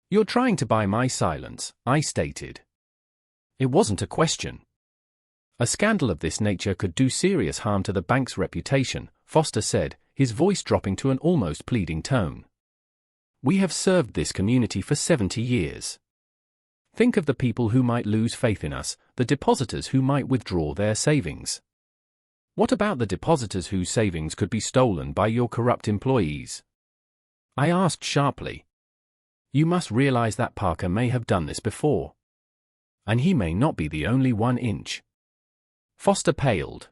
"You're trying to buy my silence," I stated. It wasn't a question. "A scandal of this nature could do serious harm to the bank's reputation," Foster said, his voice dropping to an almost pleading tone. "We have served this community for 70 years. Think of the people who might lose faith in us, the depositors who might withdraw their savings. What about the depositors whose savings could be stolen by your corrupt employees?" I asked sharply. "You must realize that Parker may have done this before. And he may not be the only one." Foster paled.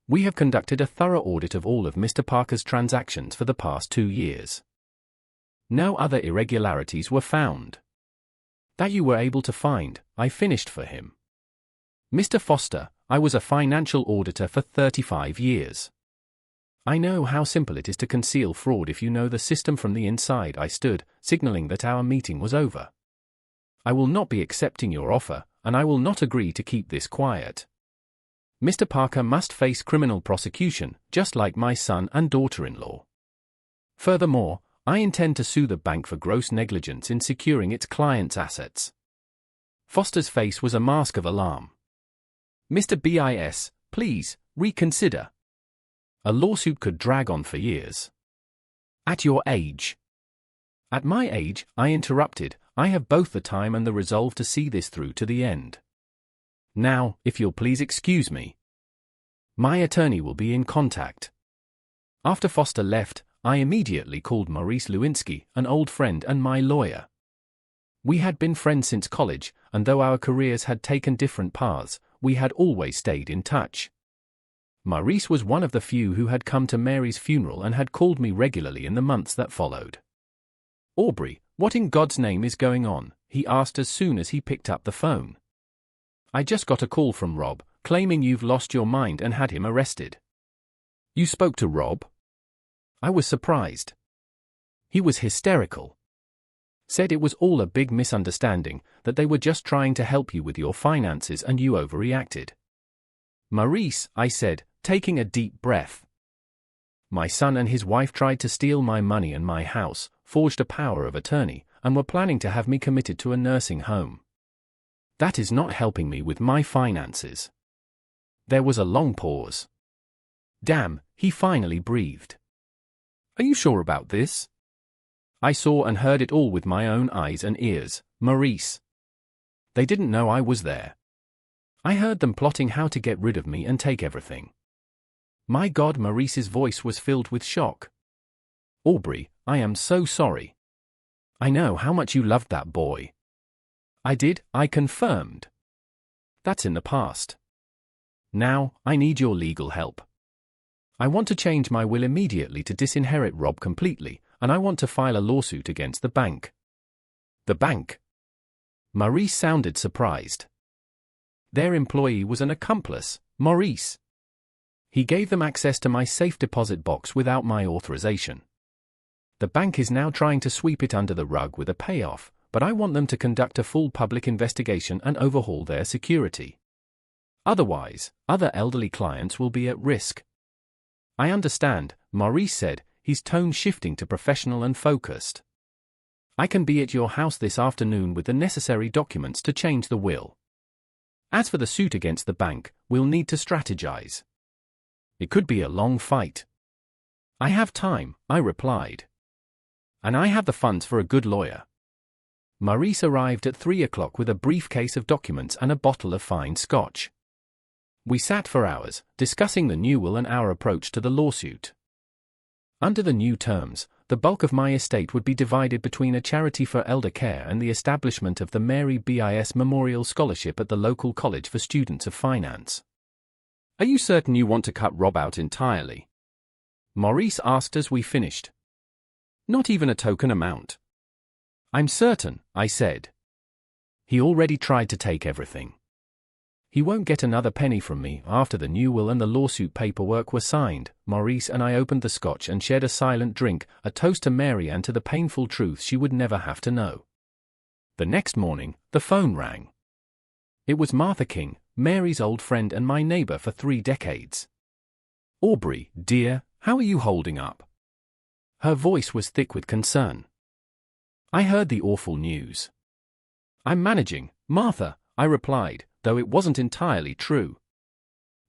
"We have conducted a thorough audit of all of Mr. Parker's transactions for the past 2 years. No other irregularities were found. That you were able to find, I finished for him. Mr. Foster, I was a financial auditor for 35 years. I know how simple it is to conceal fraud if you know the system from the inside." I stood, signaling that our meeting was over. "I will not be accepting your offer, and I will not agree to keep this quiet. Mr. Parker must face criminal prosecution, just like my son and daughter-in-law. Furthermore, I intend to sue the bank for gross negligence in securing its clients' assets." Foster's face was a mask of alarm. "Mr. BIS, please, reconsider. A lawsuit could drag on for years. At your age." "At my age," I interrupted, "I have both the time and the resolve to see this through to the end. Now, if you'll please excuse me. My attorney will be in contact." After Foster left, I immediately called Maurice Lewinsky, an old friend and my lawyer. We had been friends since college, and though our careers had taken different paths, we had always stayed in touch. Maurice was one of the few who had come to Mary's funeral and had called me regularly in the months that followed. "Aubrey, what in God's name is going on?" he asked as soon as he picked up the phone. "I just got a call from Rob, claiming you've lost your mind and had him arrested." "You spoke to Rob?" I was surprised. He was hysterical. Said it was all a big misunderstanding, that they were just trying to help you with your finances and you overreacted. "Maurice," I said, taking a deep breath. "My son and his wife tried to steal my money and my house, forged a power of attorney, and were planning to have me committed to a nursing home. That is not helping me with my finances." There was a long pause. "Damn," he finally breathed. "Are you sure about this?" "I saw and heard it all with my own eyes and ears, Maurice. They didn't know I was there. I heard them plotting how to get rid of me and take everything." My God, Maurice's voice was filled with shock. "Aubrey, I am so sorry. I know how much you loved that boy." "I did," I confirmed. "That's in the past. Now, I need your legal help. I want to change my will immediately to disinherit Rob completely, and I want to file a lawsuit against the bank." "The bank?" Maurice sounded surprised. "Their employee was an accomplice, Maurice. He gave them access to my safe deposit box without my authorization. The bank is now trying to sweep it under the rug with a payoff, but I want them to conduct a full public investigation and overhaul their security. Otherwise, other elderly clients will be at risk." "I understand," Maurice said, his tone shifting to professional and focused. "I can be at your house this afternoon with the necessary documents to change the will. As for the suit against the bank, we'll need to strategize. It could be a long fight." "I have time," I replied. "And I have the funds for a good lawyer." Maurice arrived at 3 o'clock with a briefcase of documents and a bottle of fine scotch. We sat for hours, discussing the new will and our approach to the lawsuit. Under the new terms, the bulk of my estate would be divided between a charity for elder care and the establishment of the Mary BIS Memorial Scholarship at the local college for students of finance. Are you certain you want to cut Rob out entirely? Maurice asked as we finished. Not even a token amount. I'm certain, I said. He already tried to take everything. He won't get another penny from me. After the new will and the lawsuit paperwork were signed, Maurice and I opened the scotch and shared a silent drink, a toast to Mary and to the painful truth she would never have to know. The next morning, the phone rang. It was Martha King, Mary's old friend and my neighbor for 3 decades. "Aubrey, dear, how are you holding up?" Her voice was thick with concern. "I heard the awful news." "I'm managing, Martha," I replied, though it wasn't entirely true.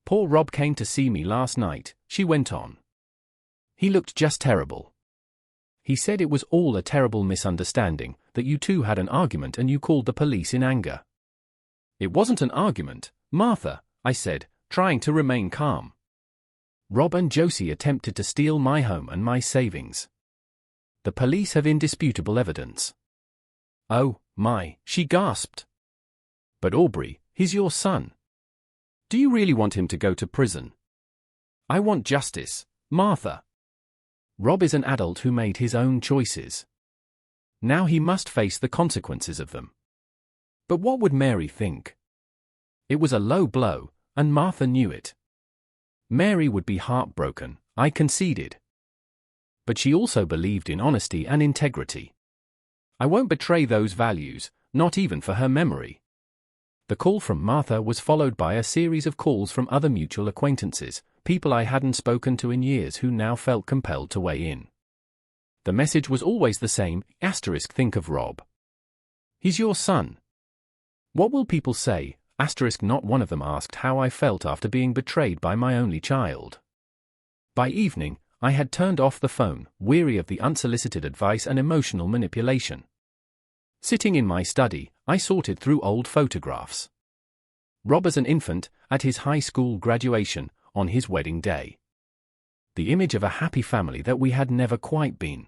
"Poor Rob came to see me last night," she went on. "He looked just terrible. He said it was all a terrible misunderstanding, that you two had an argument and you called the police in anger." "It wasn't an argument, Martha," I said, trying to remain calm. "Rob and Josie attempted to steal my home and my savings. The police have indisputable evidence." "Oh, my," she gasped. "But Aubrey, he's your son. Do you really want him to go to prison?" "I want justice, Martha. Rob is an adult who made his own choices. Now he must face the consequences of them." But what would Mary think? It was a low blow, and Martha knew it. Mary would be heartbroken, I conceded. But she also believed in honesty and integrity. I won't betray those values, not even for her memory. The call from Martha was followed by a series of calls from other mutual acquaintances, people I hadn't spoken to in years who now felt compelled to weigh in. The message was always the same, think of Rob. He's your son. What will people say? Not one of them asked how I felt after being betrayed by my only child. By evening, I had turned off the phone, weary of the unsolicited advice and emotional manipulation. Sitting in my study, I sorted through old photographs. Rob as an infant, at his high school graduation, on his wedding day. The image of a happy family that we had never quite been.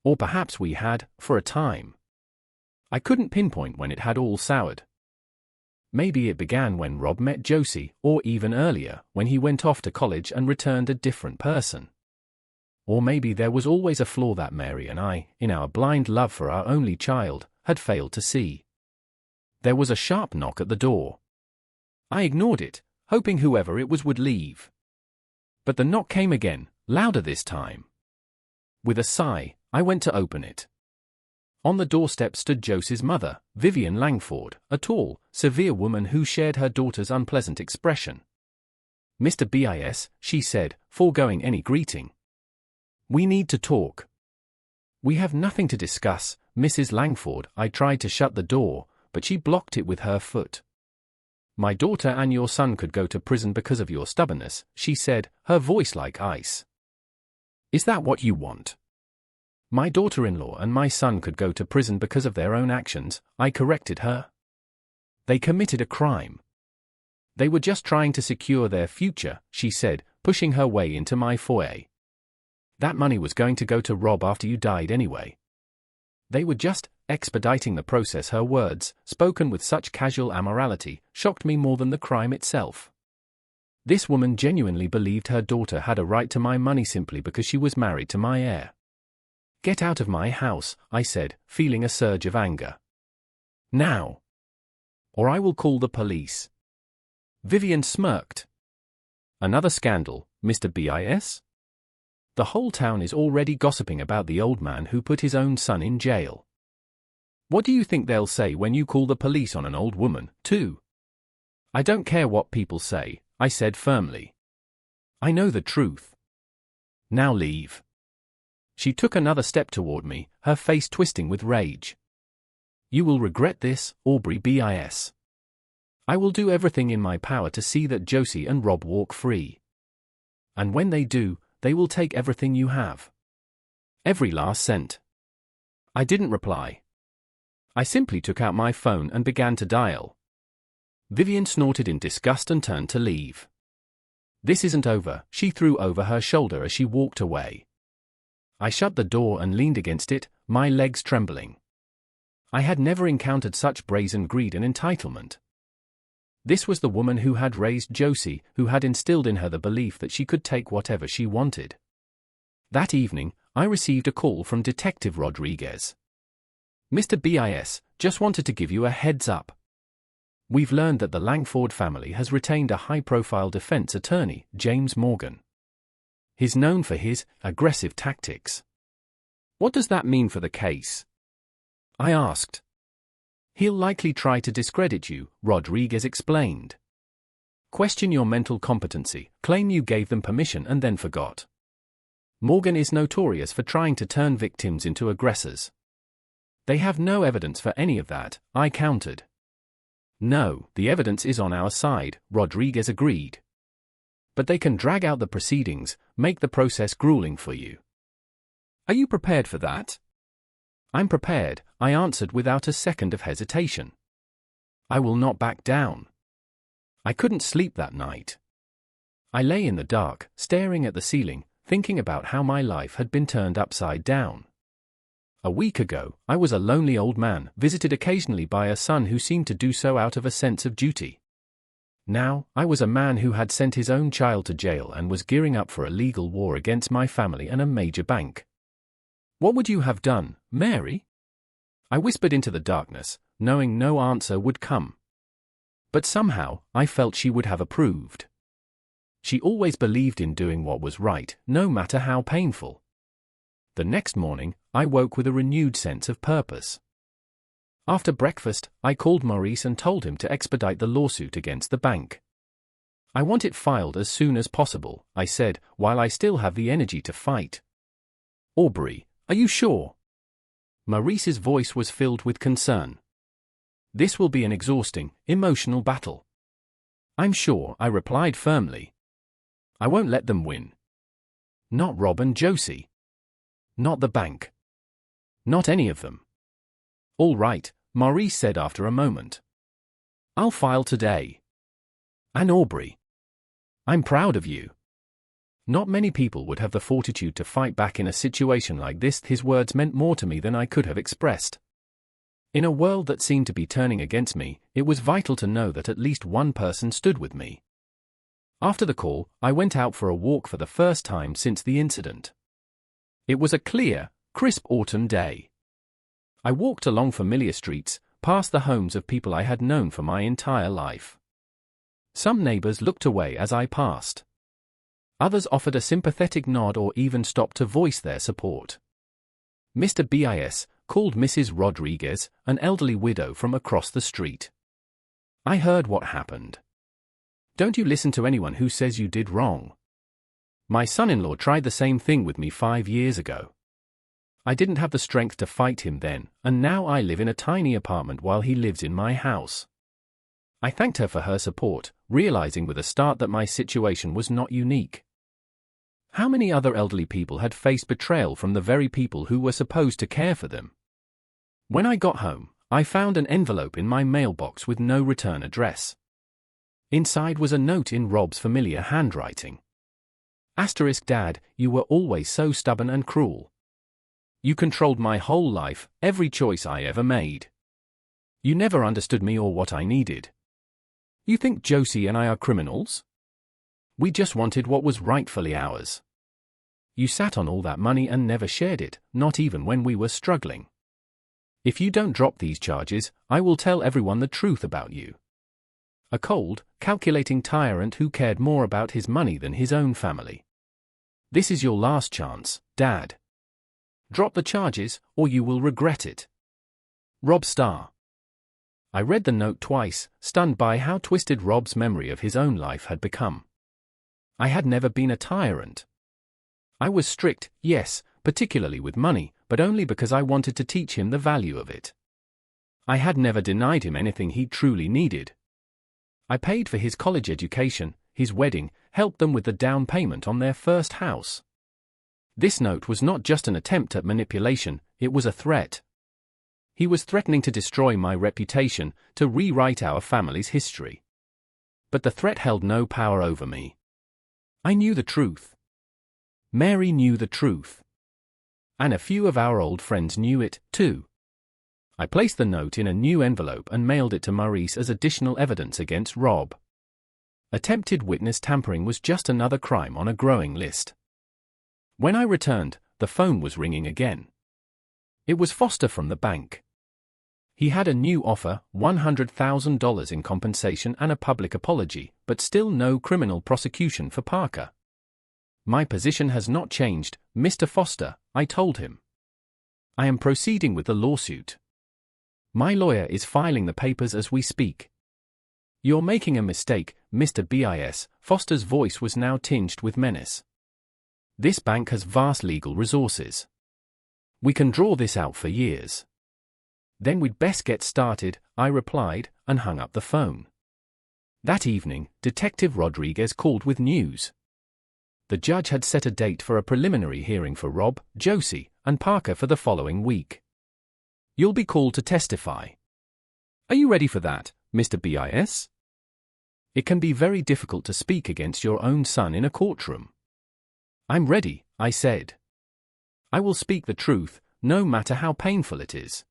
Or perhaps we had, for a time. I couldn't pinpoint when it had all soured. Maybe it began when Rob met Josie, or even earlier, when he went off to college and returned a different person. Or maybe there was always a flaw that Mary and I, in our blind love for our only child, had failed to see. There was a sharp knock at the door. I ignored it, hoping whoever it was would leave. But the knock came again, louder this time. With a sigh, I went to open it. On the doorstep stood Josie's mother, Vivian Langford, a tall, severe woman who shared her daughter's unpleasant expression. "Mr. BIS," she said, foregoing any greeting. "We need to talk." "We have nothing to discuss, Mrs. Langford." I tried to shut the door, but she blocked it with her foot. "My daughter and your son could go to prison because of your stubbornness," she said, her voice like ice. "Is that what you want?" "My daughter-in-law and my son could go to prison because of their own actions," I corrected her. "They committed a crime. They were just trying to secure their future," she said, pushing her way into my foyer. "That money was going to go to Rob after you died anyway. They were just expediting the process." Her words, spoken with such casual amorality, shocked me more than the crime itself. This woman genuinely believed her daughter had a right to my money simply because she was married to my heir. "Get out of my house," I said, feeling a surge of anger. "Now. Or I will call the police." Vivian smirked. "Another scandal, Mr. BIS? The whole town is already gossiping about the old man who put his own son in jail. What do you think they'll say when you call the police on an old woman, too?" "I don't care what people say," I said firmly. "I know the truth. Now leave." She took another step toward me, her face twisting with rage. "You will regret this, Aubrey BIS. I will do everything in my power to see that Josie and Rob walk free. And when they do, they will take everything you have. Every last cent." I didn't reply. I simply took out my phone and began to dial. Vivian snorted in disgust and turned to leave. "This isn't over," she threw over her shoulder as she walked away. I shut the door and leaned against it, my legs trembling. I had never encountered such brazen greed and entitlement. This was the woman who had raised Josie, who had instilled in her the belief that she could take whatever she wanted. That evening, I received a call from Detective Rodriguez. "Mr. BIS, just wanted to give you a heads up. We've learned that the Langford family has retained a high-profile defense attorney, James Morgan. He's known for his aggressive tactics." What does that mean for the case? I asked. "He'll likely try to discredit you," Rodriguez explained. "Question your mental competency, claim you gave them permission and then forgot. Morgan is notorious for trying to turn victims into aggressors. They have no evidence for any of that," I countered. "No, the evidence is on our side," Rodriguez agreed. "But they can drag out the proceedings, make the process grueling for you." Are you prepared for that? "I'm prepared," I answered without a second of hesitation. "I will not back down." I couldn't sleep that night. I lay in the dark, staring at the ceiling, thinking about how my life had been turned upside down. A week ago, I was a lonely old man, visited occasionally by a son who seemed to do so out of a sense of duty. Now, I was a man who had sent his own child to jail and was gearing up for a legal war against my family and a major bank. "What would you have done, Mary?" I whispered into the darkness, knowing no answer would come. But somehow, I felt she would have approved. She always believed in doing what was right, no matter how painful. The next morning, I woke with a renewed sense of purpose. After breakfast, I called Maurice and told him to expedite the lawsuit against the bank. "I want it filed as soon as possible," I said, "while I still have the energy to fight." "Aubrey, are you sure?" Maurice's voice was filled with concern. "This will be an exhausting, emotional battle." "I'm sure," I replied firmly. "I won't let them win. Not Rob and Josie. Not the bank. Not any of them." "All right," Maurice said after a moment. "I'll file today." "And Aubrey, I'm proud of you. Not many people would have the fortitude to fight back in a situation like this." His words meant more to me than I could have expressed. In a world that seemed to be turning against me, it was vital to know that at least one person stood with me. After the call, I went out for a walk for the first time since the incident. It was a clear, crisp autumn day. I walked along familiar streets, past the homes of people I had known for my entire life. Some neighbors looked away as I passed. Others offered a sympathetic nod or even stopped to voice their support. Mr. BIS called Mrs. Rodriguez, an elderly widow from across the street. "I heard what happened. Don't you listen to anyone who says you did wrong. My son-in-law tried the same thing with me 5 years ago. I didn't have the strength to fight him then, and now I live in a tiny apartment while he lives in my house." I thanked her for her support, realizing with a start that my situation was not unique. How many other elderly people had faced betrayal from the very people who were supposed to care for them? When I got home, I found an envelope in my mailbox with no return address. Inside was a note in Rob's familiar handwriting. "Dad, you were always so stubborn and cruel. You controlled my whole life, every choice I ever made. You never understood me or what I needed. You think Josie and I are criminals? We just wanted what was rightfully ours. You sat on all that money and never shared it, not even when we were struggling. If you don't drop these charges, I will tell everyone the truth about you. A cold, calculating tyrant who cared more about his money than his own family. This is your last chance, Dad. Drop the charges, or you will regret it. Rob Starr." I read the note twice, stunned by how twisted Rob's memory of his own life had become. I had never been a tyrant. I was strict, yes, particularly with money, but only because I wanted to teach him the value of it. I had never denied him anything he truly needed. I paid for his college education, his wedding, helped them with the down payment on their first house. This note was not just an attempt at manipulation, it was a threat. He was threatening to destroy my reputation, to rewrite our family's history. But the threat held no power over me. I knew the truth. Mary knew the truth. And a few of our old friends knew it, too. I placed the note in a new envelope and mailed it to Maurice as additional evidence against Rob. Attempted witness tampering was just another crime on a growing list. When I returned, the phone was ringing again. It was Foster from the bank. He had a new offer, $100,000 in compensation and a public apology, but still no criminal prosecution for Parker. My position has not changed, Mr. Foster, I told him. I am proceeding with the lawsuit. My lawyer is filing the papers as we speak. You're making a mistake, Mr. BIS. Foster's voice was now tinged with menace. This bank has vast legal resources. We can draw this out for years. Then we'd best get started, I replied, and hung up the phone. That evening, Detective Rodriguez called with news. The judge had set a date for a preliminary hearing for Rob, Josie, and Parker for the following week. You'll be called to testify. Are you ready for that, Mr. BIS? It can be very difficult to speak against your own son in a courtroom. I'm ready, I said. I will speak the truth, no matter how painful it is.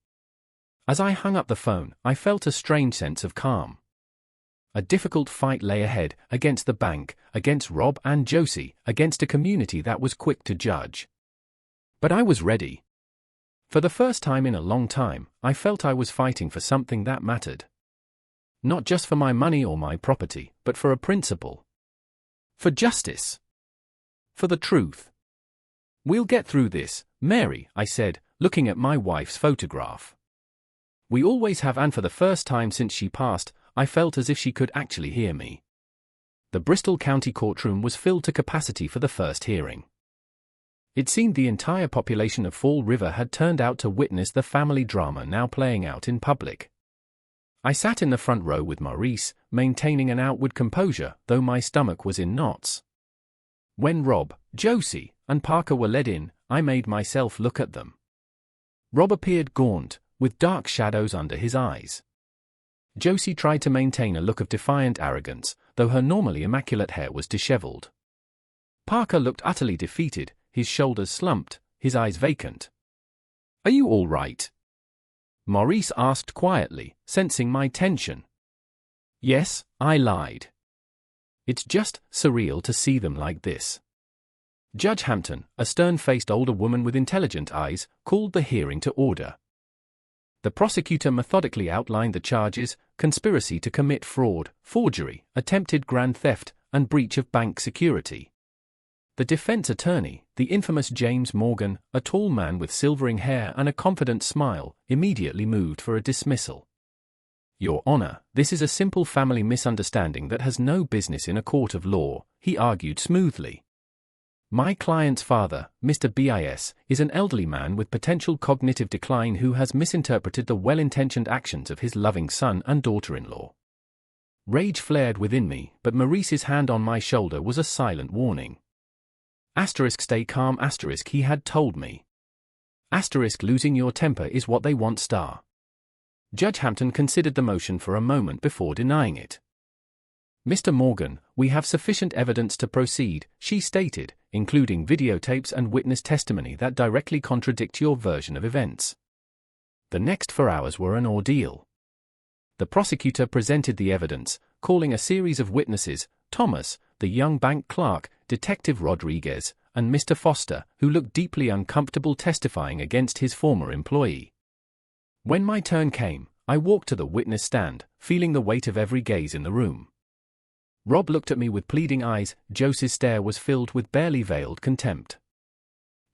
As I hung up the phone, I felt a strange sense of calm. A difficult fight lay ahead, against the bank, against Rob and Josie, against a community that was quick to judge. But I was ready. For the first time in a long time, I felt I was fighting for something that mattered. Not just for my money or my property, but for a principle. For justice. For the truth. We'll get through this, Mary, I said, looking at my wife's photograph. We always have, and for the first time since she passed, I felt as if she could actually hear me. The Bristol County courtroom was filled to capacity for the first hearing. It seemed the entire population of Fall River had turned out to witness the family drama now playing out in public. I sat in the front row with Maurice, maintaining an outward composure, though my stomach was in knots. When Rob, Josie, and Parker were led in, I made myself look at them. Rob appeared gaunt, with dark shadows under his eyes. Josie tried to maintain a look of defiant arrogance, though her normally immaculate hair was disheveled. Parker looked utterly defeated, his shoulders slumped, his eyes vacant. Are you all right? Maurice asked quietly, sensing my tension. Yes, I lied. It's just surreal to see them like this. Judge Hampton, a stern-faced older woman with intelligent eyes, called the hearing to order. The prosecutor methodically outlined the charges: conspiracy to commit fraud, forgery, attempted grand theft, and breach of bank security. The defense attorney, the infamous James Morgan, a tall man with silvering hair and a confident smile, immediately moved for a dismissal. Your Honor, this is a simple family misunderstanding that has no business in a court of law, he argued smoothly. My client's father, Mr. BIS, is an elderly man with potential cognitive decline who has misinterpreted the well-intentioned actions of his loving son and daughter-in-law. Rage flared within me, but Maurice's hand on my shoulder was a silent warning. Stay calm, he had told me. Losing your temper is what they want. Judge Hampton considered the motion for a moment before denying it. Mr. Morgan, we have sufficient evidence to proceed, she stated, including videotapes and witness testimony that directly contradict your version of events. The next 4 hours were an ordeal. The prosecutor presented the evidence, calling a series of witnesses: Thomas, the young bank clerk, Detective Rodriguez, and Mr. Foster, who looked deeply uncomfortable testifying against his former employee. When my turn came, I walked to the witness stand, feeling the weight of every gaze in the room. Rob looked at me with pleading eyes. Josie's stare was filled with barely veiled contempt.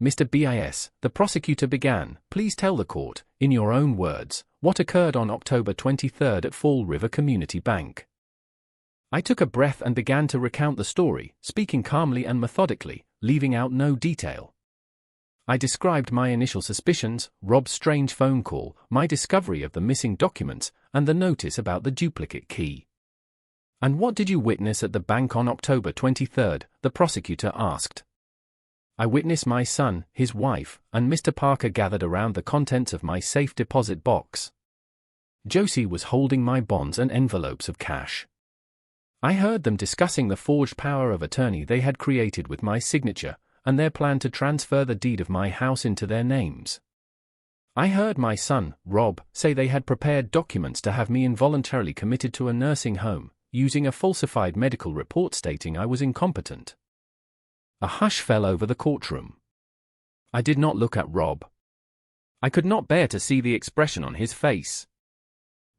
Mr. BIS, the prosecutor began, please tell the court, in your own words, what occurred on October 23 at Fall River Community Bank. I took a breath and began to recount the story, speaking calmly and methodically, leaving out no detail. I described my initial suspicions, Rob's strange phone call, my discovery of the missing documents, and the notice about the duplicate key. And what did you witness at the bank on October 23? The prosecutor asked. I witnessed my son, his wife, and Mr. Parker gathered around the contents of my safe deposit box. Josie was holding my bonds and envelopes of cash. I heard them discussing the forged power of attorney they had created with my signature, and their plan to transfer the deed of my house into their names. I heard my son, Rob, say they had prepared documents to have me involuntarily committed to a nursing home, using a falsified medical report stating I was incompetent. A hush fell over the courtroom. I did not look at Rob. I could not bear to see the expression on his face.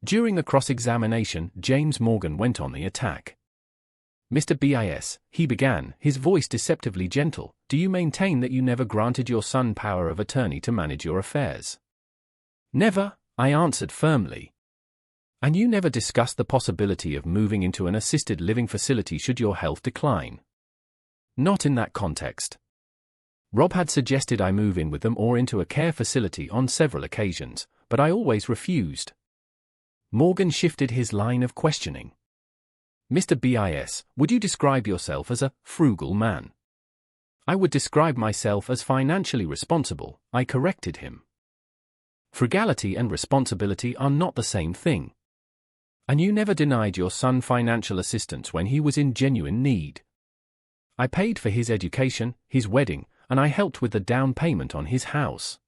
During the cross-examination, James Morgan went on the attack. "Mr. BIS, he began, his voice deceptively gentle, do you maintain that you never granted your son power of attorney to manage your affairs?" "Never," I answered firmly. "And you never discussed the possibility of moving into an assisted living facility should your health decline?" "Not in that context." Rob had suggested I move in with them or into a care facility on several occasions, but I always refused. Morgan shifted his line of questioning. "Mr. BIS, would you describe yourself as a frugal man?" "I would describe myself as financially responsible," I corrected him. "Frugality and responsibility are not the same thing. And you never denied your son financial assistance when he was in genuine need." "I paid for his education, his wedding, and I helped with the down payment on his house.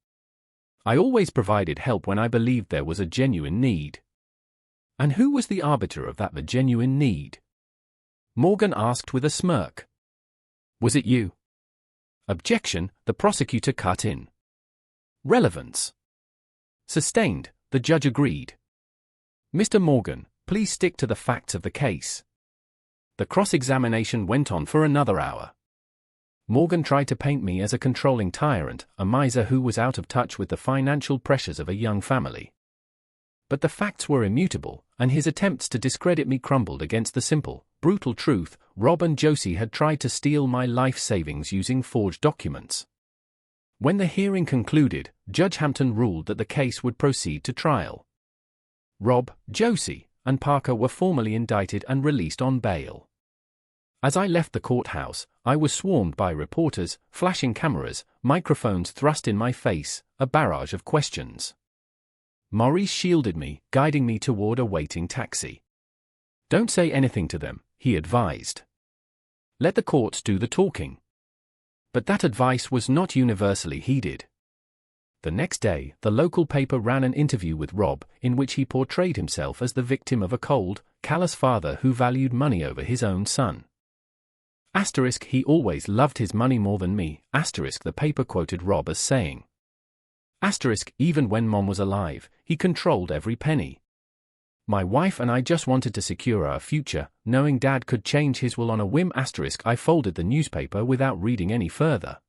I always provided help when I believed there was a genuine need." "And who was the arbiter of the genuine need?" Morgan asked with a smirk. "Was it you?" Objection, the prosecutor cut in. "Relevance." Sustained, the judge agreed. "Mr. Morgan, please stick to the facts of the case." The cross-examination went on for another hour. Morgan tried to paint me as a controlling tyrant, a miser who was out of touch with the financial pressures of a young family. But the facts were immutable, and his attempts to discredit me crumbled against the simple, brutal truth: Rob and Josie had tried to steal my life savings using forged documents. When the hearing concluded, Judge Hampton ruled that the case would proceed to trial. Rob, Josie, and Parker were formally indicted and released on bail. As I left the courthouse, I was swarmed by reporters, flashing cameras, microphones thrust in my face, a barrage of questions. Maurice shielded me, guiding me toward a waiting taxi. "Don't say anything to them," he advised. "Let the courts do the talking." But that advice was not universally heeded. The next day, the local paper ran an interview with Rob, in which he portrayed himself as the victim of a cold, callous father who valued money over his own son. Asterisk, "He always loved his money more than me," asterisk, the paper quoted Rob as saying. Asterisk, "Even when Mom was alive, he controlled every penny. My wife and I just wanted to secure our future, knowing Dad could change his will on a whim." Asterisk, I folded the newspaper without reading any further.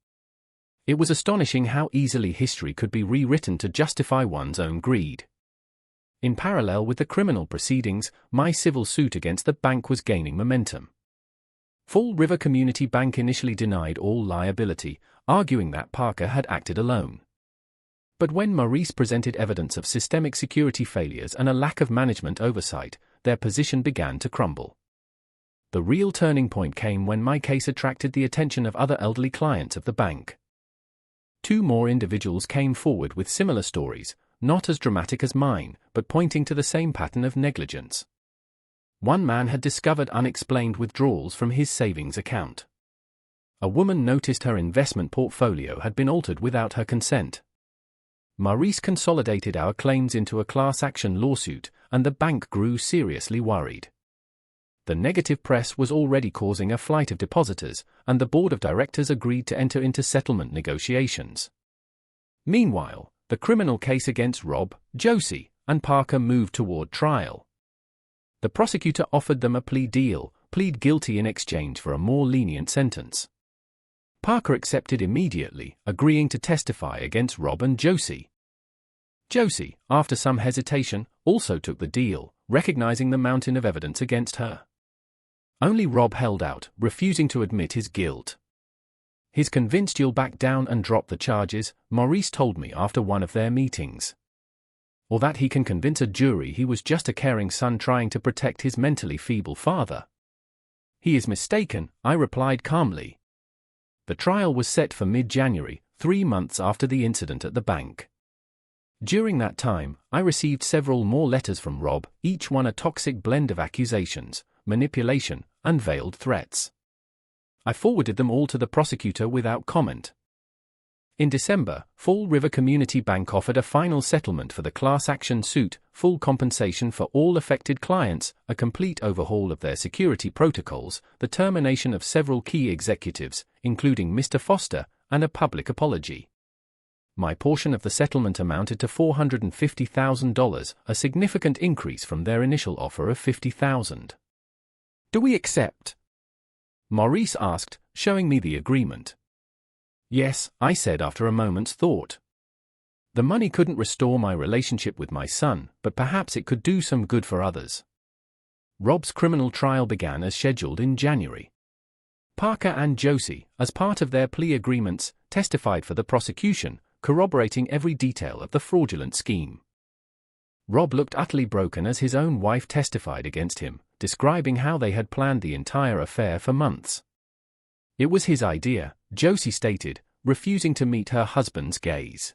It was astonishing how easily history could be rewritten to justify one's own greed. In parallel with the criminal proceedings, my civil suit against the bank was gaining momentum. Fall River Community Bank initially denied all liability, arguing that Parker had acted alone. But when Maurice presented evidence of systemic security failures and a lack of management oversight, their position began to crumble. The real turning point came when my case attracted the attention of other elderly clients of the bank. 2 more individuals came forward with similar stories, not as dramatic as mine, but pointing to the same pattern of negligence. One man had discovered unexplained withdrawals from his savings account. A woman noticed her investment portfolio had been altered without her consent. Maurice consolidated our claims into a class action lawsuit, and the bank grew seriously worried. The negative press was already causing a flight of depositors, and the board of directors agreed to enter into settlement negotiations. Meanwhile, the criminal case against Rob, Josie, and Parker moved toward trial. The prosecutor offered them a plea deal, plead guilty in exchange for a more lenient sentence. Parker accepted immediately, agreeing to testify against Rob and Josie. Josie, after some hesitation, also took the deal, recognizing the mountain of evidence against her. Only Rob held out, refusing to admit his guilt. "He's convinced you'll back down and drop the charges," Maurice told me after one of their meetings. "Or that he can convince a jury he was just a caring son trying to protect his mentally feeble father." "He is mistaken," I replied calmly. The trial was set for mid-January, 3 months after the incident at the bank. During that time, I received several more letters from Rob, each one a toxic blend of accusations, manipulation, and veiled threats. I forwarded them all to the prosecutor without comment. In December, Fall River Community Bank offered a final settlement for the class action suit, full compensation for all affected clients, a complete overhaul of their security protocols, the termination of several key executives, including Mr. Foster, and a public apology. My portion of the settlement amounted to $450,000, a significant increase from their initial offer of $50,000. Do we accept? Maurice asked, showing me the agreement. Yes, I said after a moment's thought. The money couldn't restore my relationship with my son, but perhaps it could do some good for others. Rob's criminal trial began as scheduled in January. Parker and Josie, as part of their plea agreements, testified for the prosecution, corroborating every detail of the fraudulent scheme. Rob looked utterly broken as his own wife testified against him, describing how they had planned the entire affair for months. It was his idea, Josie stated, refusing to meet her husband's gaze.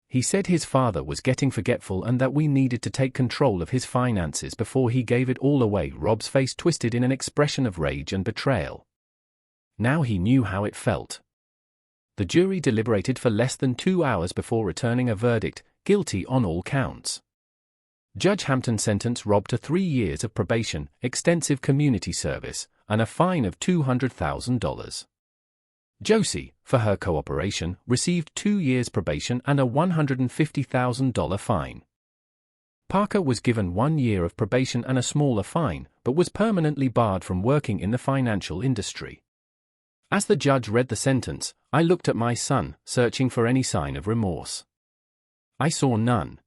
He said his father was getting forgetful and that we needed to take control of his finances before he gave it all away. Rob's face twisted in an expression of rage and betrayal. Now he knew how it felt. The jury deliberated for less than 2 hours before returning a verdict, guilty on all counts. Judge Hampton sentenced Rob to 3 years of probation, extensive community service, and a fine of $200,000. Josie, for her cooperation, received 2 years probation and a $150,000 fine. Parker was given 1 year of probation and a smaller fine, but was permanently barred from working in the financial industry. As the judge read the sentence, I looked at my son, searching for any sign of remorse. I saw none.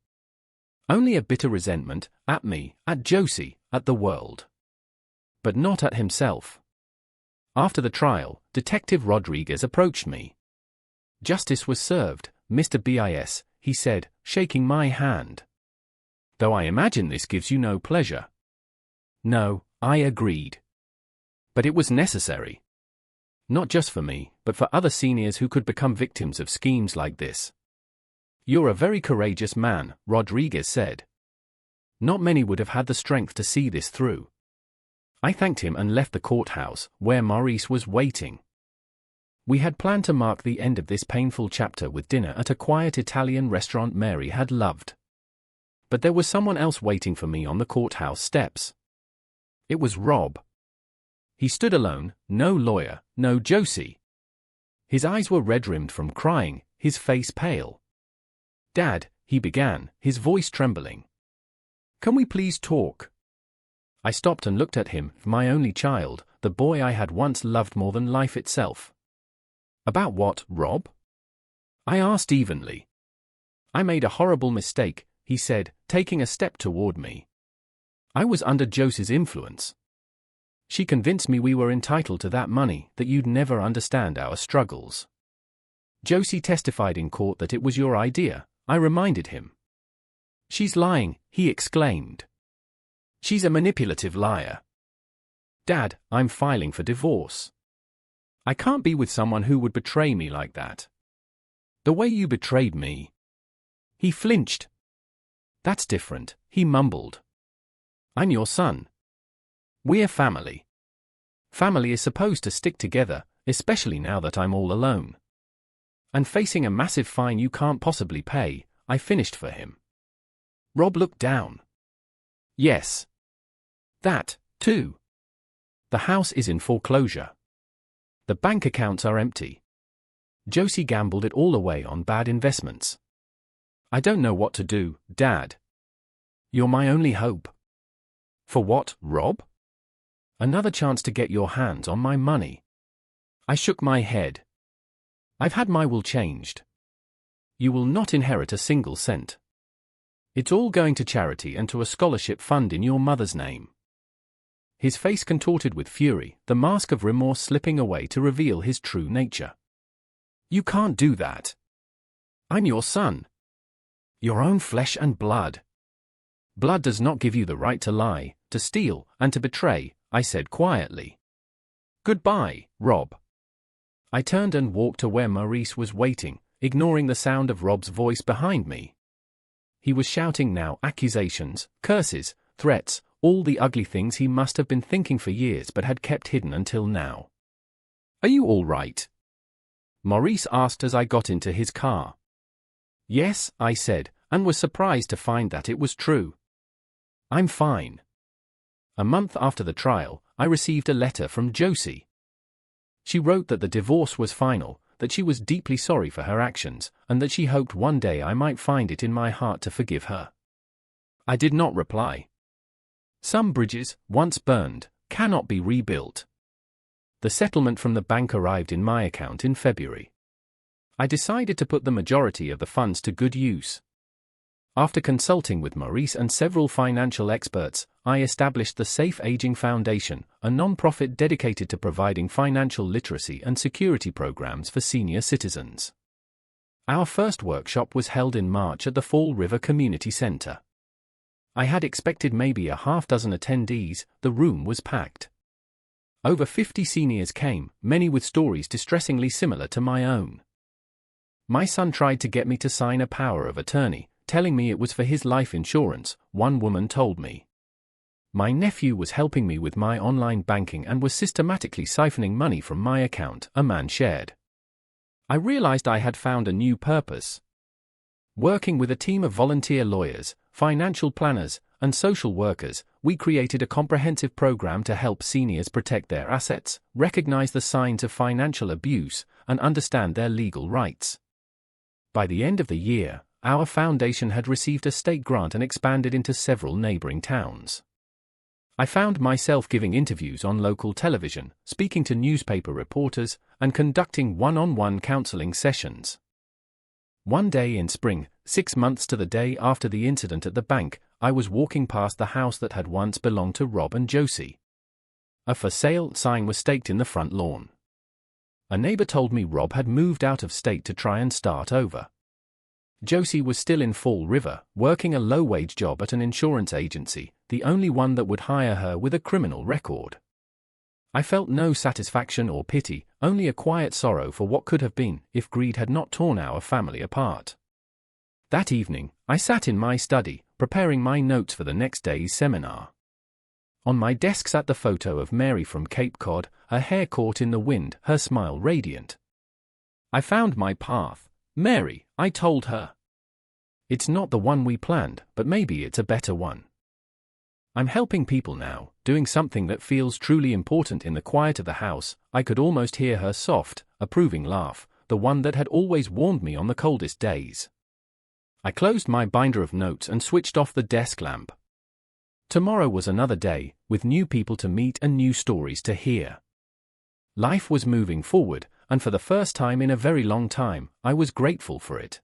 Only a bitter resentment, at me, at Josie, at the world. But not at himself. After the trial, Detective Rodriguez approached me. Justice was served, Mr. BIS, he said, shaking my hand. Though I imagine this gives you no pleasure. No, I agreed. But it was necessary. Not just for me, but for other seniors who could become victims of schemes like this. You're a very courageous man, Rodriguez said. Not many would have had the strength to see this through. I thanked him and left the courthouse, where Maurice was waiting. We had planned to mark the end of this painful chapter with dinner at a quiet Italian restaurant Mary had loved. But there was someone else waiting for me on the courthouse steps. It was Rob. He stood alone, no lawyer, no Josie. His eyes were red-rimmed from crying, his face pale. "Dad," he began, his voice trembling. "Can we please talk?" I stopped and looked at him, my only child, the boy I had once loved more than life itself. "About what, Rob?" I asked evenly. "I made a horrible mistake," he said, taking a step toward me. "I was under Josie's influence. She convinced me we were entitled to that money, that you'd never understand our struggles. Josie testified in court that it was your idea," I reminded him. "She's lying," he exclaimed. "She's a manipulative liar. Dad, I'm filing for divorce. I can't be with someone who would betray me like that. The way you betrayed me." He flinched. "That's different," he mumbled. "I'm your son. We're family. Family is supposed to stick together, especially now that I'm all alone. And facing a massive fine you can't possibly pay," I finished for him. Rob looked down. "Yes. That, too. The house is in foreclosure. The bank accounts are empty. Josie gambled it all away on bad investments. I don't know what to do, Dad. You're my only hope." "For what, Rob?" "Another chance to get your hands on my money." I shook my head. "I've had my will changed. You will not inherit a single cent. It's all going to charity and to a scholarship fund in your mother's name." His face contorted with fury, the mask of remorse slipping away to reveal his true nature. "You can't do that. I'm your son. Your own flesh and blood. Blood does not give you the right to lie, to steal, and to betray," I said quietly. "Goodbye, Rob." I turned and walked to where Maurice was waiting, ignoring the sound of Rob's voice behind me. He was shouting now, accusations, curses, threats, all the ugly things he must have been thinking for years but had kept hidden until now. Are you all right? Maurice asked as I got into his car. Yes, I said, and was surprised to find that it was true. I'm fine. A month after the trial, I received a letter from Josie. She wrote that the divorce was final, that she was deeply sorry for her actions, and that she hoped one day I might find it in my heart to forgive her. I did not reply. Some bridges, once burned, cannot be rebuilt. The settlement from the bank arrived in my account in February. I decided to put the majority of the funds to good use. After consulting with Maurice and several financial experts, I established the Safe Aging Foundation, a non-profit dedicated to providing financial literacy and security programs for senior citizens. Our first workshop was held in March at the Fall River Community Center. I had expected maybe a half-dozen attendees. The room was packed. Over 50 seniors came, many with stories distressingly similar to my own. My son tried to get me to sign a power of attorney, telling me it was for his life insurance, one woman told me. My nephew was helping me with my online banking and was systematically siphoning money from my account, a man shared. I realized I had found a new purpose. Working with a team of volunteer lawyers, financial planners, and social workers, we created a comprehensive program to help seniors protect their assets, recognize the signs of financial abuse, and understand their legal rights. By the end of the year, our foundation had received a state grant and expanded into several neighboring towns. I found myself giving interviews on local television, speaking to newspaper reporters, and conducting one-on-one counseling sessions. One day in spring, 6 months to the day after the incident at the bank, I was walking past the house that had once belonged to Rob and Josie. A for sale sign was staked in the front lawn. A neighbor told me Rob had moved out of state to try and start over. Josie was still in Fall River, working a low-wage job at an insurance agency, the only one that would hire her with a criminal record. I felt no satisfaction or pity, only a quiet sorrow for what could have been if greed had not torn our family apart. That evening, I sat in my study, preparing my notes for the next day's seminar. On my desk sat the photo of Mary from Cape Cod, her hair caught in the wind, her smile radiant. I found my path, Mary, I told her. It's not the one we planned, but maybe it's a better one. I'm helping people now, doing something that feels truly important in the quiet of the house. I could almost hear her soft, approving laugh, the one that had always warmed me on the coldest days. I closed my binder of notes and switched off the desk lamp. Tomorrow was another day, with new people to meet and new stories to hear. Life was moving forward, and for the first time in a very long time, I was grateful for it.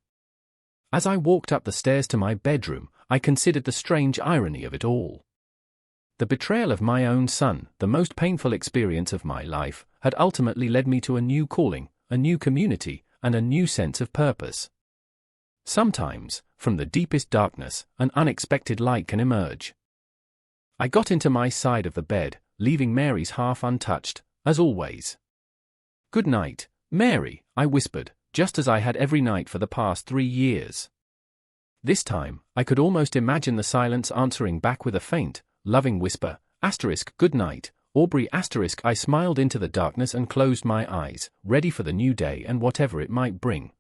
As I walked up the stairs to my bedroom, I considered the strange irony of it all. The betrayal of my own son, the most painful experience of my life, had ultimately led me to a new calling, a new community, and a new sense of purpose. Sometimes, from the deepest darkness, an unexpected light can emerge. I got into my side of the bed, leaving Mary's half untouched, as always. "Good night, Mary," I whispered, just as I had every night for the past 3 years. This time, I could almost imagine the silence answering back with a faint, loving whisper, "Good night, Aubrey." I smiled into the darkness and closed my eyes, ready for the new day and whatever it might bring.